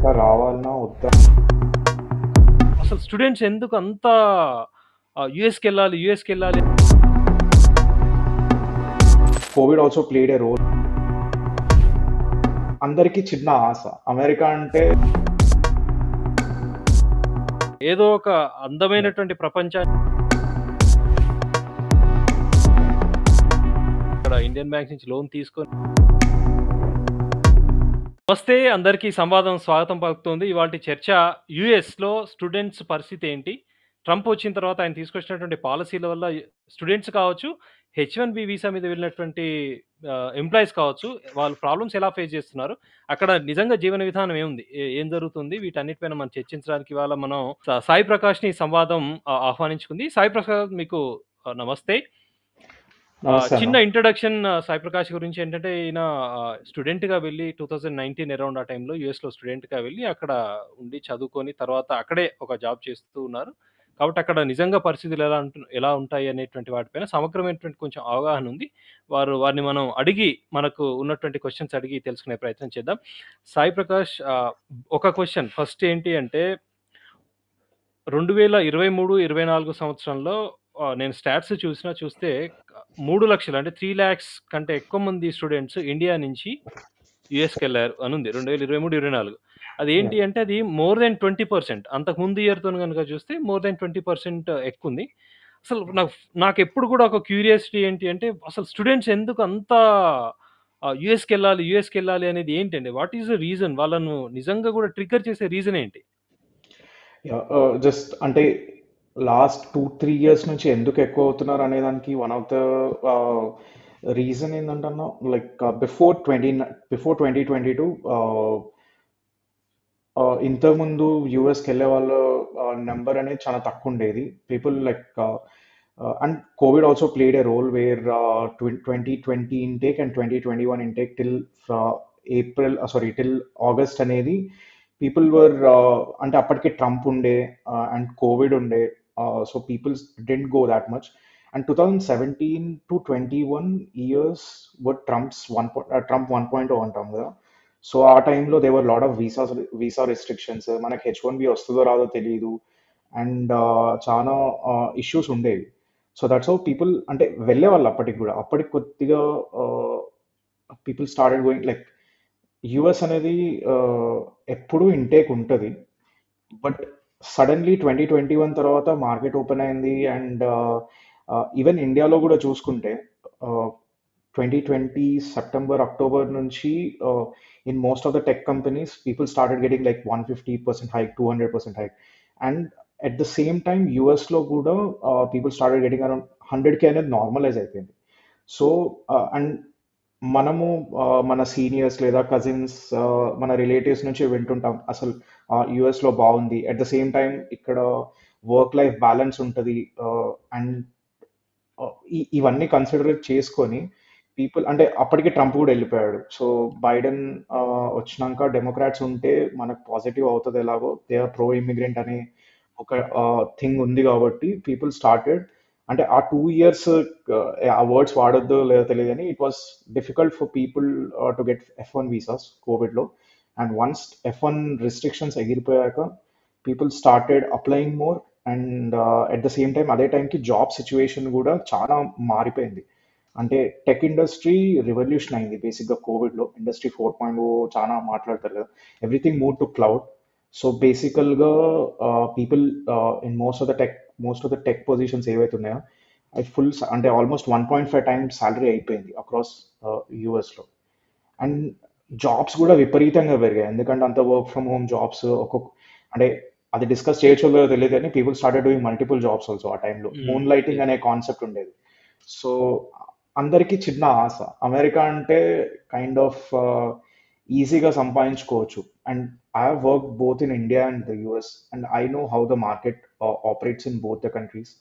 America రావాలన్నా వద్దా? అసలు స్టూడెంట్స్ ఎందుకు అంత యూఎస్‌కెళ్ళాలి, యూఎస్‌కెళ్ళాలి? Covid also played a role. అందరికీ చిన్న ఆశ అమెరికా అంటే. ఏదో ఒక అందమైనటువంటి ప్రపంచాన్ని ఇక్కడ ఇండియన్ బ్యాంక్స్ నుంచి లోన్ తీసుకొని నమస్తే అందరికీ సంవాదం స్వాగతం పలుకుతోంది. ఇవాల్టి చర్చ యూఎస్‌లో స్టూడెంట్స్ పరిస్థితి ఏంటి? ట్రంప్ వచ్చిన తర్వాత ఆయన తీసుకొచ్చినటువంటి పాలిసీల వల్ల స్టూడెంట్స్ కావచ్చు, హెచ్-1బీ వీసా మీద వెళ్ళినటువంటి ఎంప్లాయీస్ కావచ్చు, వాళ్ళు ప్రాబ్లమ్స్ ఎలా ఫేస్ చేస్తున్నారు? అక్కడ నిజంగా జీవన విధానం ఏముంది? ఏం జరుగుతుంది? వీటన్నిటిపైన మనం చర్చించడానికి ఇవాళ మనం సాయి ప్రకాష్‌ని సంవాదం ఆహ్వానించుకుంది. సాయి ప్రకాష్ మీకు నమస్తే. నమస్తే అన్న. చిన్న ఇంట్రడక్షన్ సాయి ప్రకాష్ గురించి ఏంటంటే ఈయన స్టూడెంట్‌గా వెళ్లి 2019 అరౌండ్ ఆ టైంలో యూఎస్‌లో స్టూడెంట్‌గా వెళ్లి అక్కడ ఉండి చదువుకొని తర్వాత అక్కడే ఒక జాబ్ చేస్తూ ఉన్నారు. కాబట్టి అక్కడ నిజంగా పరిస్థితులు ఎలా ఉంటాయి అనేటువంటి వాటిపైన సమగ్రమైనటువంటి కొంచెం అవగాహన ఉంది. వారిని మనం అడిగి మనకు ఉన్నటువంటి క్వెషన్స్ అడిగి తెలుసుకునే ప్రయత్నం చేద్దాం. సాయి ప్రకాష్ ఒక క్వెషన్ ఫస్ట్ ఏంటి అంటే 2023, 24 సంవత్సరంలో నేను స్టాట్స్ చూస్తే 3,00,000 అంటే 3,00,000 కంటే ఎక్కువ మంది స్టూడెంట్స్ ఇండియా నుంచి యూఎస్‌కెళ్లారు అనుంది. 2023, 24 అదేంటి Yeah. అంటే అది మోర్ దాన్ 20% అంతకుముందు ఇయర్‌తోని గనుక చూస్తే మోర్ దాన్ 20% ఎక్కువుంది. అసలు నాకెప్పుడు కూడా ఒక క్యూరియాసిటీ ఏంటి అంటే అసలు స్టూడెంట్స్ ఎందుకు అంత యూఎస్‌కెళ్ళాలి అనేది ఏంటండి? What is the reason? వాళ్ళను నిజంగా కూడా ట్రిగ్గర్ చేసే రీజన్ ఏంటి? జస్ట్ అంటే లాస్ట్ 2-3 ఇయర్స్ నుంచి ఎందుకు ఎక్కువ అవుతున్నారు అనే దానికి వన్ ఆఫ్ ద రీజన్ ఏంటంటే లైక్ బిఫోర్ 2022 ఇంతకుముందు యూఎస్కి వెళ్ళే వాళ్ళ నెంబర్ అనేది చాలా తక్కువ ఉండేది. People like and covid also played a role where 2020 intake and 2021 intake till August అనేది పీపుల్ వర్ అంటే అప్పటికి ట్రంప్ ఉండే అండ్ కోవిడ్ ఉండే, so people didn't go that much. And 2017 to 21 years were Trump 1.0 అంటాం కదా. సో ఆ టైంలో they were lot of visa restrictions, మనకి H1B వస్తుందో రాదో తెలియదు, అండ్ చాలా ఇష్యూస్ ఉండేవి. సో దట్స్ హౌ పీపుల్ అంటే వెళ్ళేవాళ్ళు అప్పటికి కూడా. అప్పటికి కొద్దిగా people started going like US అనేది ఎప్పుడూ ఇంటేక్ ఉంటుంది. బట్ సడన్లీ 2021 తర్వాత మార్కెట్ ఓపెన్ అయింది. అండ్ ఈవెన్ ఇండియాలో కూడా చూసుకుంటే 2020 సెప్టెంబర్ అక్టోబర్ నుంచి in most of the tech companies people started getting like 150% hike, 200% hike. And at the same time యూఎస్లో కూడా people started getting around 100K అనేది నార్మలైజ్ అయిపోయింది. సో అండ్ మనము మన సీనియర్స్ లేదా కజిన్స్, మన రిలేటివ్స్ నుంచి వింటుంటాం అసలు యుఎస్లో బాగుంది, అట్ ద సేమ్ టైం ఇక్కడ వర్క్ లైఫ్ బ్యాలెన్స్ ఉంటుంది. అండ్ ఇవన్నీ కన్సిడర్ చేసుకొని పీపుల్ అంటే అప్పటికి ట్రంప్ కూడా వెళ్ళిపోయాడు. సో బైడెన్ వచ్చినాక డెమోక్రాట్స్ ఉంటే మనకు పాజిటివ్ అవుతుంది, ఎలాగో దే ఆర్ ప్రో ఇమిగ్రెంట్ అనే ఒక థింగ్ ఉంది కాబట్టి పీపుల్ స్టార్టెడ్. అంటే ఆ 2 ఇయర్స్ ఆ వర్డ్స్ వాడొద్దో లేదో తెలియదు కానీ it was difficult for people to get F1 visas కోవిడ్లో. అండ్ వన్స్ F1 రిస్ట్రిక్షన్స్ ఎగిరిపోయాక people started applying more. And at the same time అదే టైంకి జాబ్ సిచ్యువేషన్ కూడా చాలా మారిపోయింది. అంటే టెక్ ఇండస్ట్రీ రివల్యూషన్ అయింది బేసిక్గా కోవిడ్లో. ఇండస్ట్రీ 4.0 చాలా మాట్లాడతారు కదా. Everything move to cloud. So బేసికల్గా people in most of the tech positions ఏవైతే ఉన్నాయో అది అంటే ఆల్మోస్ట్ 1.5 టైమ్స్ సాలరీ అయిపోయింది అక్రాస్ యూఎస్లో. అండ్ జాబ్స్ కూడా విపరీతంగా పెరిగాయి, ఎందుకంటే అంత వర్క్ ఫ్రమ్ హోమ్ జాబ్స్ అంటే అది డిస్కస్ చేయొచ్చో లేదో తెలియదు కానీ people started doing multiple jobs also. ఆ టైంలో మూన్ లైటింగ్ అనే కాన్సెప్ట్ ఉండేది. సో అందరికీ చిన్న ఆశ అమెరికా అంటే కైండ్ ఆఫ్ ఈజీగా సంపాదించుకోవచ్చు. And I have work both in India and the US and I know how the market operates in both the countries.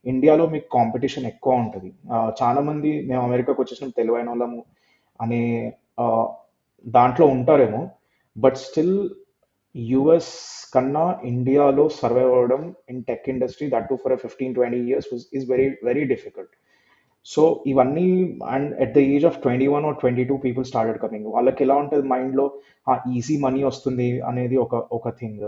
ఇండియాలో మీకు కాంపిటీషన్ ఎక్కువ ఉంటుంది. చాలా మంది మేము అమెరికాకి వచ్చేసిన తెలివైన వాళ్ళము అనే దాంట్లో ఉంటారేమో. బట్ స్టిల్ యుఎస్ కన్నా ఇండియాలో సర్వైవ్ అవ్వడం in tech industry that too for 15-20 years is very very difficult. So ఇవన్నీ, and at the age of 21 or 22 people started coming. వాళ్ళకి ఎలా ఉంటుంది మైండ్లో, ఈజీ మనీ వస్తుంది అనేది ఒక థింగ్.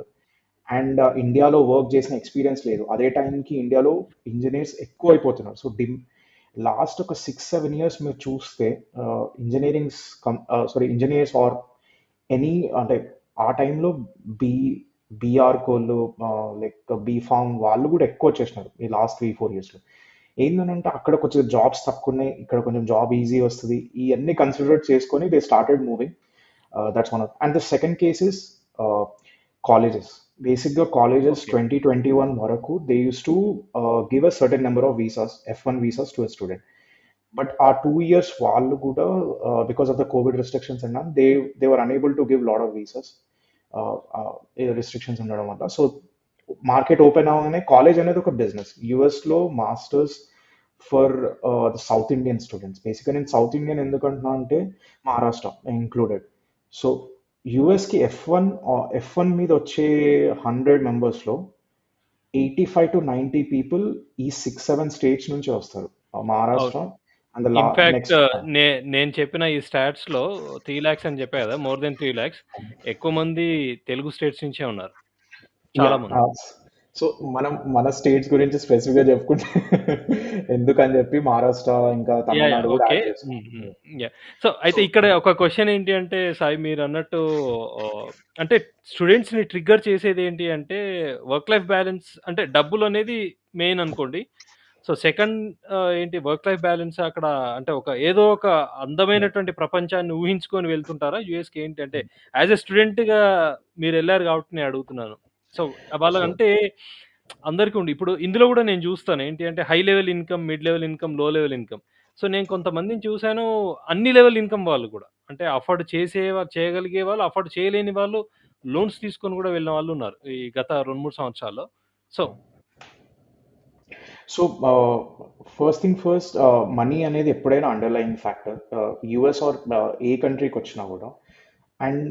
అండ్ ఇండియాలో వర్క్ చేసిన ఎక్స్పీరియన్స్ లేదు. అదే టైంకి ఇండియాలో ఇంజనీర్స్ ఎక్కువ అయిపోతున్నారు. సో లాస్ట్ ఒక 6-7 years మీరు చూస్తే ఇంజనీరింగ్స్ ఇంజనీర్స్ ఆర్ ఎనీ, అంటే ఆ టైంలో బీ బీఆర్ కోళ్ళు, లైక్ బీఫామ్ వాళ్ళు కూడా ఎక్కువ వచ్చేసినారు ఈ లాస్ట్ 3-4 yearsలో. ఏంటంటే అక్కడ కొంచెం జాబ్స్ తక్కువ ఉన్నాయి, ఇక్కడ కొంచెం జాబ్ ఈజీ వస్తుంది, ఇవన్నీ కన్సిడర్ చేసుకొని they started moving. That's one. And the second case is colleges. బేసిక్గా కాలేజెస్ ఓకే. 2021 వరకు they used to give a certain number of visas, F1 visas to a student. But ఆ 2 years వాళ్ళు కూడా, because of the Covid restrictions and they were unable to give lot of visas, restrictions ఉండడం వల్ల. So market open అవగానే college అనేది ఒక business. యుఎస్లో masters for the south Indian students. బేసిక్గా నేను సౌత్ ఇండియన్ ఎందుకంటున్నా అంటే మహారాష్ట్ర ఇంక్లూడెడ్. సో యుఎస్కి ఎఫ్ వన్ మీద వచ్చే 100 మెంబర్స్లో 85 to 90 పీపుల్ ఈ 6-7 స్టేట్స్ నుంచి వస్తారు. అవును. Maharashtra and in fact next. నేను చెప్పిన ఈ స్టాట్స్‌లో 3,00,000 అని చెప్పా కదా! మోర్ దెన్ 3,00,000 ఎక్కువ మంది తెలుగు స్టేట్స్ నుంచే ఉన్నారు. యా. చాలా మంది. సో మన స్టేట్స్ గురించి స్పెసిఫిక్గా చెప్పుకుంటే ఎందుకని చెప్పి మహారాష్ట్ర ఇంకా యాహ్! తమిళనాడు కూడా ఓకే. యాడ్ హ్మ్. హ్మ్. చేస్తాం. యాహ్! సో, సో అయితే ఇక్కడ ఒక క్వెషన్ ఏంటి అంటే సాయి మీరన్నట్టు అంటే స్టూడెంట్స్‌ని ట్రిగ్గర్ చేసేదేంటి అంటే వర్క్ లైఫ్ బ్యాలెన్స్ అంటే డబ్బులనేది మెయిన్ అనుకోండి. సో, సెకండ్ ఏంటి వర్క్ లైఫ్ బ్యాలెన్స్ అక్కడ అంటే ఏదో ఒక అందమైనటువంటి ప్రపంచాన్ని ఊహించుకొని వెళ్తుంటారా? యూఎస్‌కి ఏంటి అంటే యాస్ ఎ స్టూడెంట్‌గా మీరెళ్లారు కాబట్టి నేను అడుగుతున్నాను. సో, సో వాళ్ళకంటే అందరికి ఉండి ఇప్పుడు ఇందులో గూడా నేను జూస్తాను. ఏంటి అంటే high level income, mid level income, లో లెవెల్ ఇన్‌కమ్. సో, నేను కొంతమందిని చూసాను అన్ని లెవెల్ ఇన్‌కమ్ వాళ్ళు గూడా. అంటే చేయగలిగే వాళ్ళు, అఫోర్డ్ చేయలేని వాళ్ళు లోన్స్ తీసుకొని గూడా వెళ్ళిన వాళ్ళున్నారు. ఈ గత 2, 3 సంవత్సరాల్లో. So so first thing first, money అనేది ఎప్పుడైనా అండర్లైన్ ఫ్యాక్టర్, యుఎస్ ఆర్ ఏ కంట్రీకి వచ్చినా కూడా. And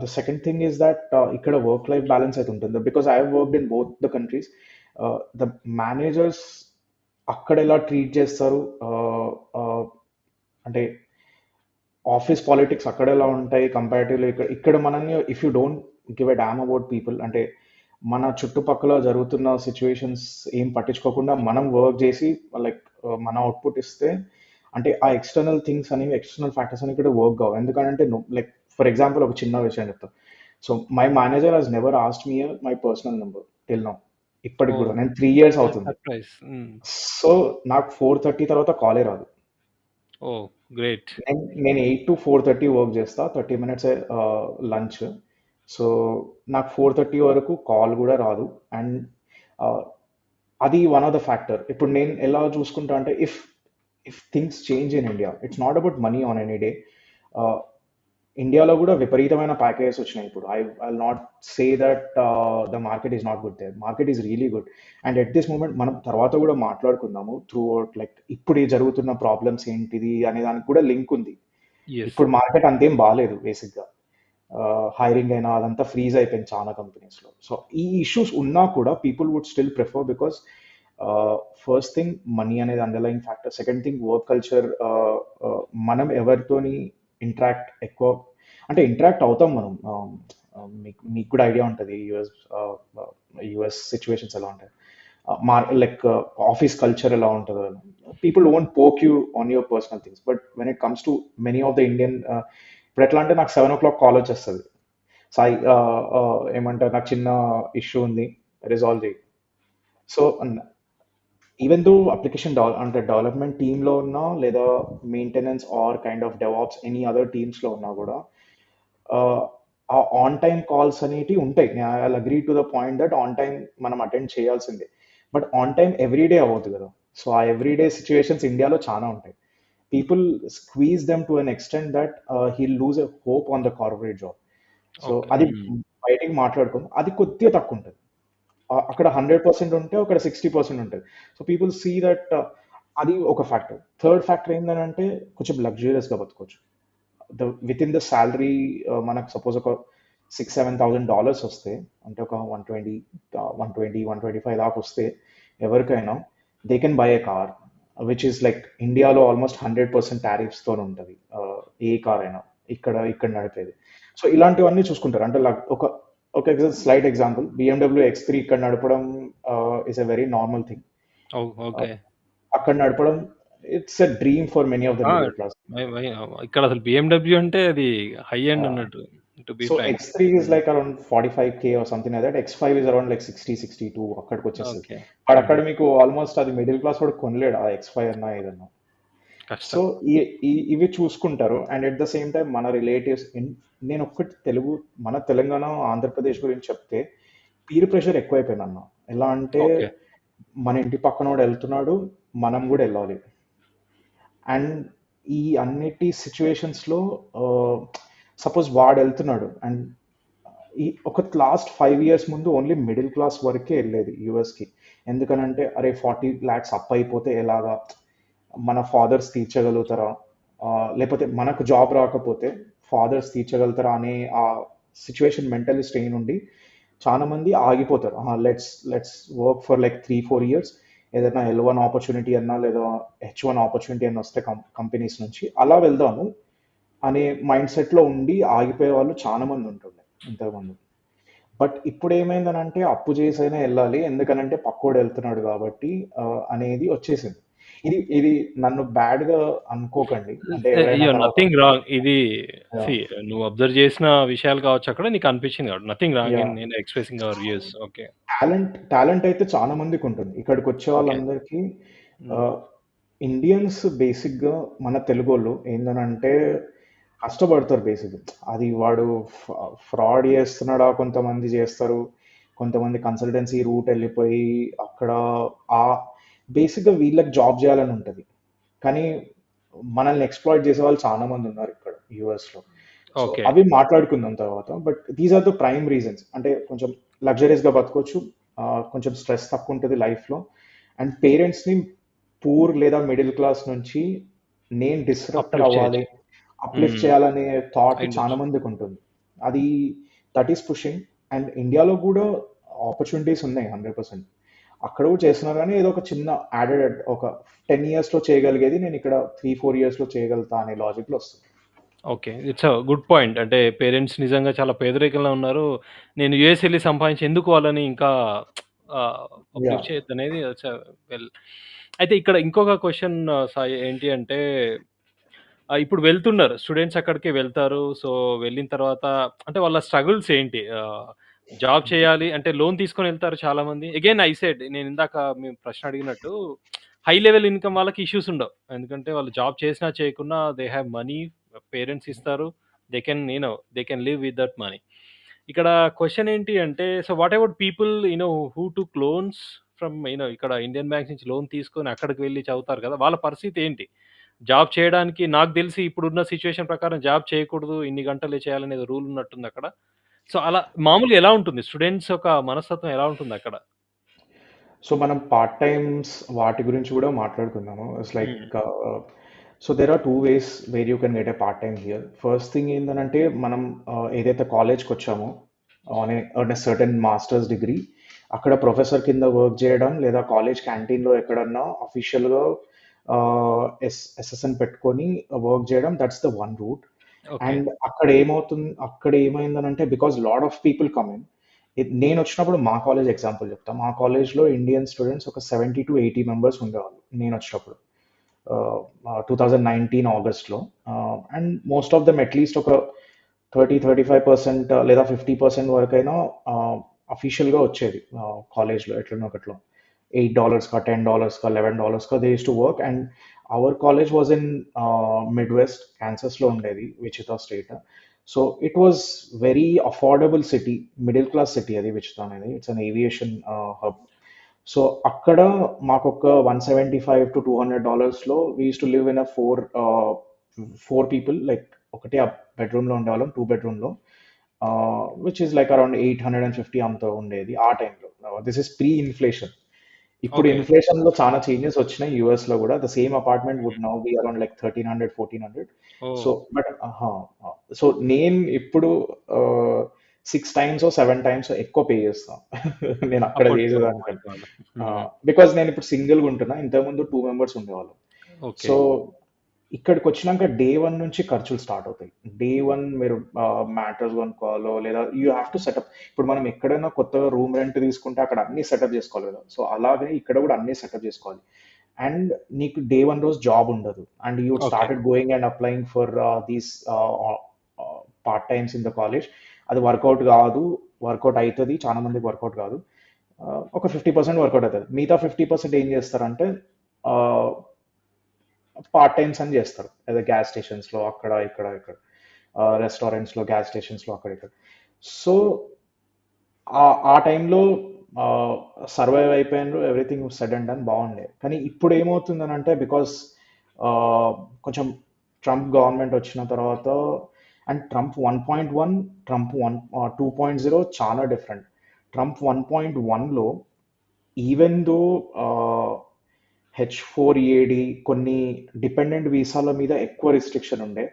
the second thing is that ఇక్కడ వర్క్ లైఫ్ బ్యాలెన్స్ అయితే ఉంటుంది, because I worked in both the countries. The managers అక్కడ ఎలా ట్రీట్ చేస్తారు, అంటే ఆఫీస్ పాలిటిక్స్ అక్కడ ఎలా ఉంటాయి కంపారిటివ్లీ ఇక్కడ ఇక్కడ మనల్ని, if you don't give a damn about people, అంటే మన చుట్టుపక్కల జరుగుతున్న సిచ్యువేషన్స్ ఏం పట్టించుకోకుండా మనం వర్క్ చేసి లైక్ మన అవుట్పుట్ ఇస్తే, అంటే ఆ ఎక్స్టర్నల్ థింగ్స్ అనేవి, ఎక్స్టర్నల్ ఫ్యాక్టర్స్ అనేవి ఇక్కడ వర్క్ కావు. ఎందుకంటే లైక్ ఫర్ ఎగ్జాంపుల్ ఒక చిన్న విషయం చెప్తాను. So my manager has never asked me my personal number till now. ఇప్పటికి కూడా ఓహ్! నేను 3 years నైస్ అవుతుంది. సర్ప్రైజ్. హ్మ్. సో నాకు 4:30 తర్వాత కాలే రాదు. ఓహ్! గ్రేట్. నేను 8 to 4:30 వర్క్ చేస్తా, 30 minutes లంచ్. సో నాకు 4:30 వరకు కాల్ కూడా రాదు. అండ్ అది వన్ ఆఫ్ ద ఫ్యాక్టర్. ఇప్పుడు నేను ఎలా చూసుకుంటా అంటే, if things change in India, it's not about money on any day. ఇండియాలో కూడా విపరీతమైన ప్యాకేజెస్ వచ్చినాయి ఇప్పుడు. I not say that the market is not good there. Market is really good. And at this moment మనం తర్వాత కూడా మాట్లాడుకుందాము through out, like ఇప్పుడు ఈ జరుగుతున్న ప్రాబ్లమ్స్ ఏంటిది అనే దానికి కూడా లింక్ ఉంది. యెస్. ఇప్పుడు మార్కెట్ అంతేం బాగాలేదు బేసిక్గా. హైరింగ్ అయినా అదంతా ఫ్రీజ్ అయిపోయింది చాలా కంపెనీస్లో. సో ఈ ఇష్యూస్ ఉన్నా కూడా people would still prefer, because first thing money అనేది underline factor. Second thing work culture. మనం ఎవరితోని ఇంటరాక్ట్ ఎక్కువ, అంటే ఇంటరాక్ట్ అవుతాం మనం. మీకు కూడా ఐడియా ఉంటుంది యుఎస్ సిచ్యువేషన్స్ ఎలా ఉంటాయి, లైక్ ఆఫీస్ కల్చర్ ఎలా ఉంటుందో. People won't poke you on your personal things. But when it comes to many of the Indian, ఇప్పుడు ఎట్లా అంటే నాకు 7 o'clock కాల్ వచ్చేస్తుంది, సాయి ఏమంటారు నాకు చిన్న ఇష్యూ ఉంది, రిజాల్వ్ చేయి. సో ఈవెన్ దో అప్లికేషన్ అంటే డెవలప్మెంట్ టీంలో ఉన్నా, లేదా maintenance or kind of DevOps any other టీమ్స్లో ఉన్నా కూడా, ఆ ఆన్ టైం కాల్స్ అనేటివి ఉంటాయి. I agree to the point that on time మనం అటెండ్ చేయాల్సిందే. బట్ ఆన్ టైం ఎవ్రీడే అవ్వదు కదా. సో ఆ ఎవ్రీడే సిచ్యువేషన్స్ ఇండియాలో చాలా ఉంటాయి. People squeeze them to an extent that he'll lose a hope on the corporate job. So okay. అది హ్మ్. బయటికి మాట్లాడుకుందాం, అది కొద్దిగా తక్కువ ఉంటుంది. అక్కడ 100% ఉంటే అక్కడ 60% ఉంటుంది. సో పీపుల్ సీ దట్, అది ఒక ఫ్యాక్టర్. థర్డ్ ఫ్యాక్టర్ ఏంటంటే కొంచెం లగ్జూరియస్గా బతకొచ్చు. విత్ ఇన్ ద శాలరీ, మనకు సపోజ్ ఒక $6,000-7,000 వస్తే, అంటే ఒక 120 125 దాకా వస్తే ఎవరికైనా they can buy A car. Which is like ఇండియాలో ఆల్మోస్ట్ 100% టారిఫ్స్ తో ఉంటుంది ఏ కార్ అయినా ఇక్కడ నడిపేది. సో ఇలాంటివన్నీ చూసుకుంటారు. అంటే ఒక ఒక స్లైట్ ఎగ్జాంపుల్, BMW X3 ఇక్కడ నడపడం is a very normal thing. Okay. అక్కడ నడపడం it's a dream for many of the ah! Middle class. ఇక్కడ అసలు BMW అంటే అది హై ఎండ్ అన్నట్టు, to be so frank. X3 is like around 45K or something like that. X5 is around like 60, 62 అక్కడికి వచ్చేస్తుంది. Okay. వాడు అక్కడ మీకు ఆల్మోస్ట్ అది మిడిల్ క్లాస్ వాడు కొనలేడు ఆ X5 అన్నా ఏదన్నా. సో కష్టం. ఇవి చూసుకుంటారు. And at the same time మన రిలేటివ్స్, నేను ఒక్కటి మన తెలంగాణ ఆంధ్రప్రదేశ్ గురించి చెప్తే పీర్ ప్రెషర్ ఎక్కువైపోయింది అన్న. ఎలా అంటే ఓకే. మన ఇంటి పక్కనోడు వెళ్తున్నాడు, మనం కూడా వెళ్ళాలి. అండ్ ఈ అన్నిటి సిచ్యువేషన్స్లో సపోజ్ వాడు వెళ్తున్నాడు అండ్ ఈ ఒక లాస్ట్ 5 years ముందు ఓన్లీ మిడిల్ క్లాస్ వరకే వెళ్ళేది యూఎస్కి. ఎందుకనంటే అరే 40 lakhs అప్ అయిపోతే ఎలాగా, మన ఫాదర్స్ తీర్చగలుగుతారా, లేకపోతే మనకు జాబ్ రాకపోతే ఫాదర్స్ తీర్చగలుగుతారా అనే ఆ సిచ్యువేషన్ మెంటల్ స్ట్రెయిన్ ఉండి చాలా మంది ఆగిపోతారు. Let's work for like 3-4 years, ఏదైనా L1 ఆపర్చునిటీ అన్నా లేదా H1 ఆపర్చునిటీ అన్న వస్తే కంపెనీస్ నుంచి అలా వెళ్దాము అనే మైండ్ సెట్లో ఉండి ఆగిపోయే వాళ్ళు చాలా మంది ఉంటుండే ఇంతకుముందు. బట్ ఇప్పుడు ఏమైందనంటే అప్పు చేసైనా వెళ్ళాలి, ఎందుకనంటే పక్కోడు వెళ్తున్నాడు కాబట్టి అనేది వచ్చేసింది. ఇది నన్ను బ్యాడ్ గా అనుకోకండి, అంటే ఎవరైనా తర్వాత నథింగ్ రాంగ్. ఇది Yeah, see, నువ్వు అబ్జర్వ్ చేసిన విషయాలు కావచ్చు, అక్కడ నీకు అనిపించింది కాబట్టి నథింగ్ రాంగ్ yeah. ఇన్ నేను expressing hour views. Okay. Talent అయితే చాలా మందికి ఉంటుంది. ఇక్కడికి వచ్చే ఓకే. వాళ్ళందరికీ ఇండియన్స్ బేసిక్ గా మన తెలుగు వాళ్ళు ఏంటనంటే కష్టపడతారు బేసిక్. అది వాడు ఫ్రాడ్ చేస్తున్నాడా కొంతమంది చేస్తారు, కొంతమంది కన్సల్టెన్సీ రూట్ వెళ్ళిపోయి అక్కడ ఆ బేసిక్గా వీళ్ళకి జాబ్ చేయాలని ఉంటుంది. కానీ మనల్ని ఎక్స్ప్లాయిట్ చేసే వాళ్ళు చాలా మంది ఉన్నారు ఇక్కడ యూఎస్లో. So okay. అవి మాట్లాడుకుందాం తర్వాత. But these are the prime reasons. అంటే కొంచెం లగ్జరీస్గా బతకొచ్చు, కొంచెం స్ట్రెస్ తక్కువ ఉంటుంది లైఫ్లో, అండ్ పేరెంట్స్ని పూర్ లేదా మిడిల్ క్లాస్ నుంచి నేను డిస్రప్ట్ అప్లిఫ్ట్ అవ్వాలి, చేయొచ్చు. అప్లిఫ్ట్ చేయాలనే థాట్ Kind of. చాలా మందికి ఉంటుంది. అది దట్ ఈస్ పుషింగ్. అండ్ ఇండియాలో కూడా ఆపర్చునిటీస్ ఉన్నాయి 100%. అక్కడ కూడా చేస్తున్నారు, కానీ ఏదో ఒక చిన్న యాడెడ్ ఒక 10 yearsలో చేయగలిగేది నేను ఇక్కడ 3-4 yearsలో చేయగలుగుతా అనే లాజిక్లో వస్తుంది. Okay. It's a good point. అంటే పేరెంట్స్ నిజంగా చాలా పేదరికంలో ఉన్నారు. నేను యూఎస్ వెళ్ళి సంపాదించి ఎందుకు వాళ్ళని ఇంకా యా అప్లిఫ్ట్ చేయొద్దనేది వెల్. అయితే ఇక్కడ ఇంకొక క్వశ్చన్ సాయి ఏంటి అంటే, ఇప్పుడు వెళ్తున్నారు స్టూడెంట్స్, అక్కడికే వెళ్తారు. సో వెళ్ళిన తర్వాత అంటే వాళ్ళ స్ట్రగుల్స్ ఏంటి? జాబ్ చేయాలి అంటే లోన్ తీసుకొని వెళ్తారు చాలా మంది. అగైన్ ఐ సెడ్, నేను ఇందాక మేము ప్రశ్న అడిగినట్టు హై లెవెల్ ఇన్కమ్ వాళ్ళకి ఇష్యూస్ ఉండవు. ఎందుకంటే వాళ్ళు జాబ్ చేసినా చేయకున్నా దే హ్యావ్ మనీ, పేరెంట్స్ ఇస్తారు. They can live with that money. ఇక్కడ క్వశ్చన్ ఏంటి అంటే, so what about people who took loans from ఇక్కడ ఇండియన్ బ్యాంక్స్ నుంచి లోన్ తీసుకొని అక్కడికి వెళ్ళి చదువుతారు కదా, వాళ్ళ పరిస్థితి ఏంటి? జాబ్ చేయడానికి నాకు తెలిసి ఇప్పుడున్న సిచ్యువేషన్ ప్రకారం జాబ్ చేయకూడదు, ఇన్ని గంటలే చేయాలనేది రూల్ ఉన్నట్టుంది అక్కడ. సో అలా మామూలుగా ఎలా ఉంటుంది స్టూడెంట్స్ యొక్క మనస్తత్వం, ఎలా ఉంటుంది అక్కడ? సో మనం పార్ట్ టైమ్స్ వాటి గురించి కూడా మాట్లాడుకుందాము. It's like so there are 2 ways where you can get a part time here. First thing ఏంటంటే మనం ఏదైతే కాలేజ్కి వచ్చామో on a certain masters degree, అక్కడ ప్రొఫెసర్ కింద వర్క్ చేయడం లేదా కాలేజ్ క్యాంటీన్లో ఎక్కడన్నా అఫీషియల్గా ఎస్ఎస్ఎన్ పెట్టుకొని వర్క్ చేయడం, that's the one route. Okay. And అక్కడ ఏమైందనంటే because lot of people come in. నేను వచ్చినప్పుడు మా కాలేజ్ ఎగ్జాంపుల్ చెప్తా. మా కాలేజ్లో ఇండియన్ స్టూడెంట్స్ ఒక 70-80 మెంబర్స్ ఉండేవాళ్ళు నేను వచ్చినప్పుడు 2019 ఆగస్ట్లో. And most of them at least ఒక 30-35% లేదా 50% వరకైనా అఫీషియల్గా వచ్చేది కాలేజ్లో ఎట్లనో ఒకట్లో. $8కా, $10కా, $11కా they used to work. And our college was in Midwest, క్యాన్సస్లో ఉండేది, Wichita state. So it was very affordable city, middle class city అది విచితా అనేది. It's an aviation hub. So అక్కడ మాకు ఒక $175-200లో we used to live in a four people, like ఒకటే బెడ్రూమ్లో ఉండేవాళ్ళం, 2 bedroomలో, విచ్ ఈస్ లైక్ అరౌండ్ 850 అంత ఉండేది ఆ టైంలో. This is pre inflation. ఇప్పుడు ఓకే. ఇన్ఫ్లేషన్ లో చాలా చేంజెస్ వచ్చినాయి యుఎస్ లో కూడా. The same apartment would now be around like 1300-1400. Oh. So but so నేను ఇప్పుడు సిక్స్ టైమ్స్ 7 టైమ్స్ ఎక్కువ పే చేస్తాం నేను అక్కడ అప్పట్లో. ఓహ్ మై చేసేదానికన్నా. గాడ్! హ్మ్. బికాజ్ నేను ఇప్పుడు సింగిల్గా ఉంటున్నా, ఇంతకుముందు 2 మెంబర్స్ ఉండేవాళ్ళు. ఓకే. సో ఇక్కడికి వచ్చినాక డే 1 నుంచి ఖర్చులు స్టార్ట్ అవుతాయి. డే 1 మీరు మ్యాట్రెస్ కొనుక్కోవాలో లేదా యూ హ్యావ్ టు సెటప్. ఇప్పుడు మనం ఎక్కడైనా కొత్తగా రూమ్ రెంట్ తీసుకుంటే అక్కడ అన్ని సెటప్ చేసుకోవాలి కదా, సో అలాగే ఇక్కడ కూడా అన్ని సెటప్ చేసుకోవాలి. అండ్ నీకు డే 1 రోజు జాబ్ ఉండదు and you okay. Started going and applying for these part times in the college. అది వర్కౌట్ కాదు, వర్కౌట్ అవుతుంది, చాలా మందికి వర్కౌట్ కాదు. ఒక 50% వర్కౌట్ అవుతుంది, మిగతా 50% ఏం చేస్తారంటే పార్ట్ టైమ్స్ అని చేస్తారు, అదే గ్యాస్ స్టేషన్స్లో అక్కడ ఇక్కడ ఇక్కడ, రెస్టారెంట్స్లో, గ్యాస్ స్టేషన్స్లో అక్కడ ఇక్కడ. సో ఆ టైంలో సర్వైవ్ అయిపోయినారు, ఎవ్రీథింగ్ సెడ్ అండ్ డన్ బాగుండే. కానీ ఇప్పుడు ఏమవుతుందని అంటే బికాస్ కొంచెం ట్రంప్ గవర్నమెంట్ వచ్చిన తర్వాత, అండ్ ట్రంప్ 1.1, ట్రంప్ 2.0 చాలా డిఫరెంట్. ట్రంప్ 1.1లో ఈవెన్ దో H4EAD కొన్ని డిపెండెంట్ వీసాల మీద ఎక్కువ రిస్ట్రిక్షన్ ఉండే,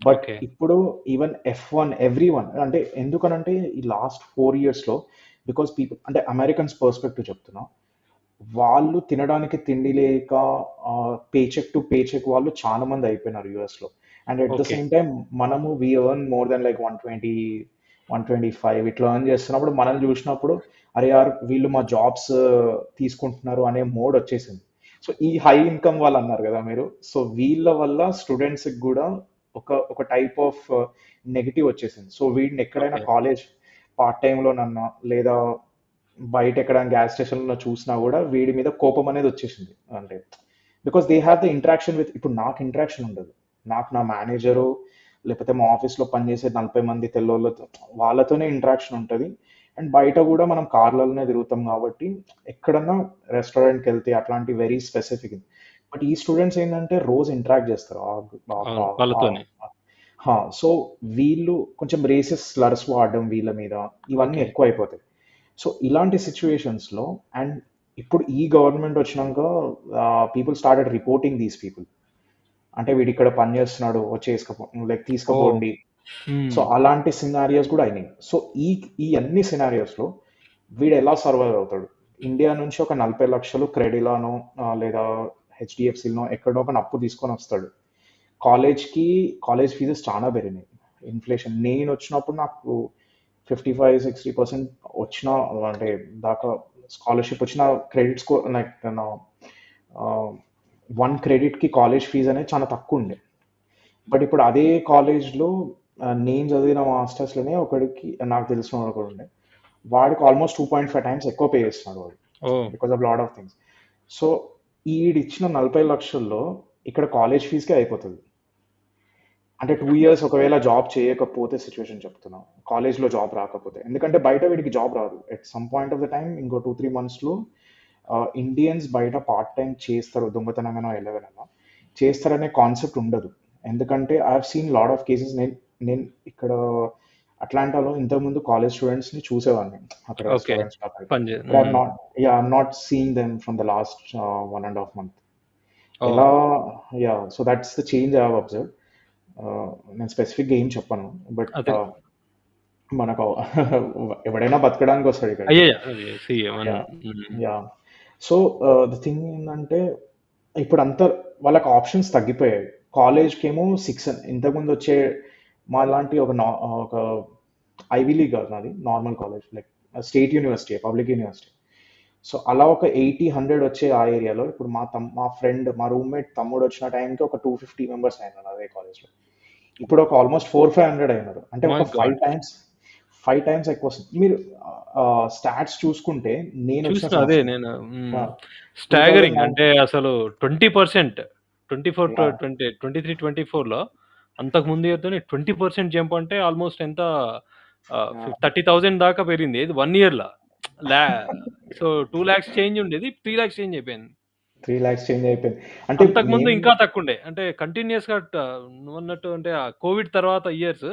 బట్ ఓకే. ఇప్పుడు ఈవెన్ F1 ఎవ్రీ వన్, అంటే ఎందుకనంటే ఈ లాస్ట్ 4 ఇయర్స్లో బికాస్ పీపుల్ అంటే అమెరికన్స్ పర్స్పెక్టివ్ చెప్తున్నా, వాళ్ళు తినడానికి తిండి లేక paycheck to paycheck వాళ్ళు చాలా మంది అయిపోయినారు యూఎస్లో. And at the okay. Same time మనము we earn more than like 125 ఇట్లా ఎర్న్ చేస్తున్నప్పుడు మనల్ని చూసినప్పుడు అరే యార్ వీళ్ళు మా జాబ్స్ తీసుకుంటున్నారు అనే మోడ్ వచ్చేసింది. సో ఈ హై ఇన్కమ్ వాళ్ళు అన్నారు కదా మీరు, సో వీళ్ళ వల్ల స్టూడెంట్స్కి కూడా ఒక టైప్ ఆఫ్ నెగిటివ్ వచ్చేసింది. సో వీడిని ఎక్కడైనా ఓకే. కాలేజ్ పార్ట్ టైంలోనన్నా లేదా బయట ఎక్కడ గ్యాస్ స్టేషన్లో చూసినా కూడా వీడి మీద కోపం అనేది వచ్చేసింది. అంటే because they have the interaction with, ఇప్పుడు నాకు ఇంటరాక్షన్ ఉండదు, నాకు నా మేనేజరు లేకపోతే మా ఆఫీస్లో పనిచేసే 40 మంది తెల్లోళ్ళతో వాళ్ళతోనే ఇంటరాక్షన్ ఉంటుంది. అండ్ బయట కూడా మనం కార్లలోనే తిరుగుతాం కాబట్టి ఎక్కడన్నా రెస్టారెంట్కి వెళ్తే అట్లాంటి వెరీ స్పెసిఫిక్. బట్ ఈ స్టూడెంట్స్ ఏంటంటే రోజు ఇంటరాక్ట్ చేస్తారు అవును. వాళ్ళతోనే. సో వీళ్ళు కొంచెం రేసెస్ స్లర్స్ వాడడం వీళ్ళ మీద, ఇవన్నీ ఓకే. ఎక్కువ అయిపోతాయి. సో ఇలాంటి సిచ్యువేషన్స్లో అండ్ ఇప్పుడు ఈ గవర్నమెంట్ వచ్చినాక people started reporting these people, అంటే వీడు ఇక్కడ పని చేస్తున్నాడు వచ్చి లైక్ ఓహ్! తీసుకుపోండి. సో హ్మ్. అలాంటి సినారియోస్ కూడా అయినాయి. సో ఈ అన్ని సినారియోస్లో వీడు ఎలా సర్వైవ్ అవుతాడు? ఇండియా నుంచి ఒక 40 లక్షలు క్రెడిలానో లేదా హెచ్డిఎఫ్సిలో ఎక్కడో ఒక అప్పు తీసుకొని వస్తాడు. కాలేజ్ ఫీజెస్ చాలా పెరిగినాయి, ఇన్ఫ్లేషన్. నేను వచ్చినప్పుడు నాకు 55-60% వచ్చిన, అంటే దాకా స్కాలర్షిప్ వచ్చిన క్రెడిట్ స్కోర్ లైక్ 1 క్రెడిట్కి కాలేజ్ ఫీజు అనేది చాలా తక్కువ ఉండే. బట్ ఇప్పుడు అదే కాలేజ్లో నేను చదివిన మాస్టర్స్లోనే ఒకడికి నాకు తెలిసిన వాడు ఒకడు ఉండే, వాడికి ఆల్మోస్ట్ 2.5 టైమ్స్ ఎక్కువ పే చేస్తున్నాడు వాడు, oh! Because of lot of things. So ఈడిచ్చిన 40 లక్షల్లో ఇక్కడ కాలేజ్ ఫీజుకే అయిపోతుంది. అంటే 2 ఇయర్స్ ఒకవేళ జాబ్ చేయకపోతే సిచ్యువేషన్ చెప్తున్నాం, కాలేజ్లో జాబ్ రాకపోతే, ఎందుకంటే బయట వీడికి జాబ్ రాదు at some point of the time. ఇంకో 2-3 మంత్స్లో ఇండియన్స్ బయట పార్ట్ టైం చేస్తారు, దొంగతనంగానో ఎలాగైనా చేస్తారనే కాన్సెప్ట్ ఉండదు. ఎందుకంటే I have seen lot of cases. నేను ఇక్కడ అట్లాంటాలో ఇంతకుముందు కాలేజ్ స్టూడెంట్స్ని చూసేవాడిని అక్కడ ఓకే. రెస్టారెంట్స్ బయట. పని జే బట్ హ్మ్. I'm not seeing them from the last 1.5 month. ఓహ్! ఎలా, so that's the change I have observe. నేను స్పెసిఫిక్గా ఏం చెప్పను, బట్ అదే. మనకు ఎవడైనా బతకడానికి వస్తాడు ఇక్కడికి. అయ్యయ్య! అది సీఎం. యా, హ్మ్. యా. సో ద థింగ్ ఏంటంటే ఇప్పుడు అంతా వాళ్ళకి ఆప్షన్స్ తగ్గిపోయాయి. కాలేజ్కి ఏమో 6, ఇంతకుముందు వచ్చే మా లాంటి ఒక ఐవీ లీగ్ కాదు నాది, normal college like state university, public university. So అలా ఒక 80-100 వచ్చే ఆ ఏరియాలో ఇప్పుడు మా ఫ్రెండ్, మా రూమ్మేట్ తమ్ముడు వచ్చిన టైంకి ఒక 250 మెంబర్స్ అయినారు అదే కాలేజ్లో. ఇప్పుడు ఒక ఆల్మోస్ట్ 400-500 అయినారు, అంటే మై ఒక ఫైవ్ గాడ్! టైమ్స్ 5 టైమ్స్ ఎక్కువ వస్తుంది. మీరు స్టాట్స్ చూసుకుంటే నేను వచ్చిన చూసిన అదే సంవత్సరం నేను. హ్మ్. టూ థౌజండ్ స్టాగరింగ్ నైన్ అంటే అసలు 20%, 24 టు యా 20, 23, 24లో అంతకు ముందు ఇయర్‌తోని 20% జంప్ అంటే ఆల్‌మోస్ట్ ఎంత, యా 30,000 దాకా పెరిగింది. ఇది 1 ఇయర్‌ల. లా సో 2,00,000 చేంజ్ ఉండేది. 3,00,000 చేంజ్ అయిపోయింది. 3 lakhs చేంజ్ అయిపోయింది. అంటే అంతకుముందు నేను ఇంకా తక్కువుండే. అంటే కంటిన్యూయస్‌గా నువ్వన్నట్టు అంటే ఆ కోవిడ్ తర్వాత ఇయర్స్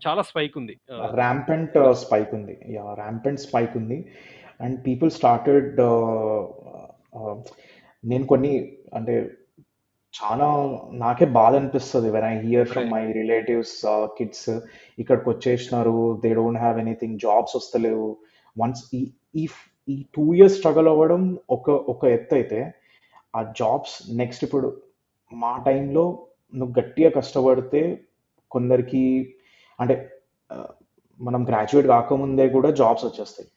చాలా స్పైక్ ఉంది. ర్యాంపెంట్ ఇలా. స్పైక్ ఉంది. యా, ర్యాంపెంట్ స్పైక్ ఉంది. అండ్ పీపుల్ స్టార్టెడ్, నేను కొన్ని అంటే చాలా నాకే బాధ అనిపిస్తుంది వెన్ ఐ హియర్ అదే. ఫ్రమ్ మై రిలేటివ్స్ కిడ్స్ ఇక్కడికి వచ్చేసినారు, they don't have anything, jobs వస్తలేవు. వన్స్ ఈ ఈ 2 years స్ట్రగుల్ అవ్వడం ఒక ఒక ఎత్తు అయితే, ఆ జాబ్స్ నెక్స్ట్ ఇప్పుడు మా టైంలో నువ్వు గట్టిగా కష్టపడితే కొందరికి అంటే ఆ, మనం గ్రాడ్యుయేట్ కాకముందే కూడా జాబ్స్ వచ్చేస్తాయి.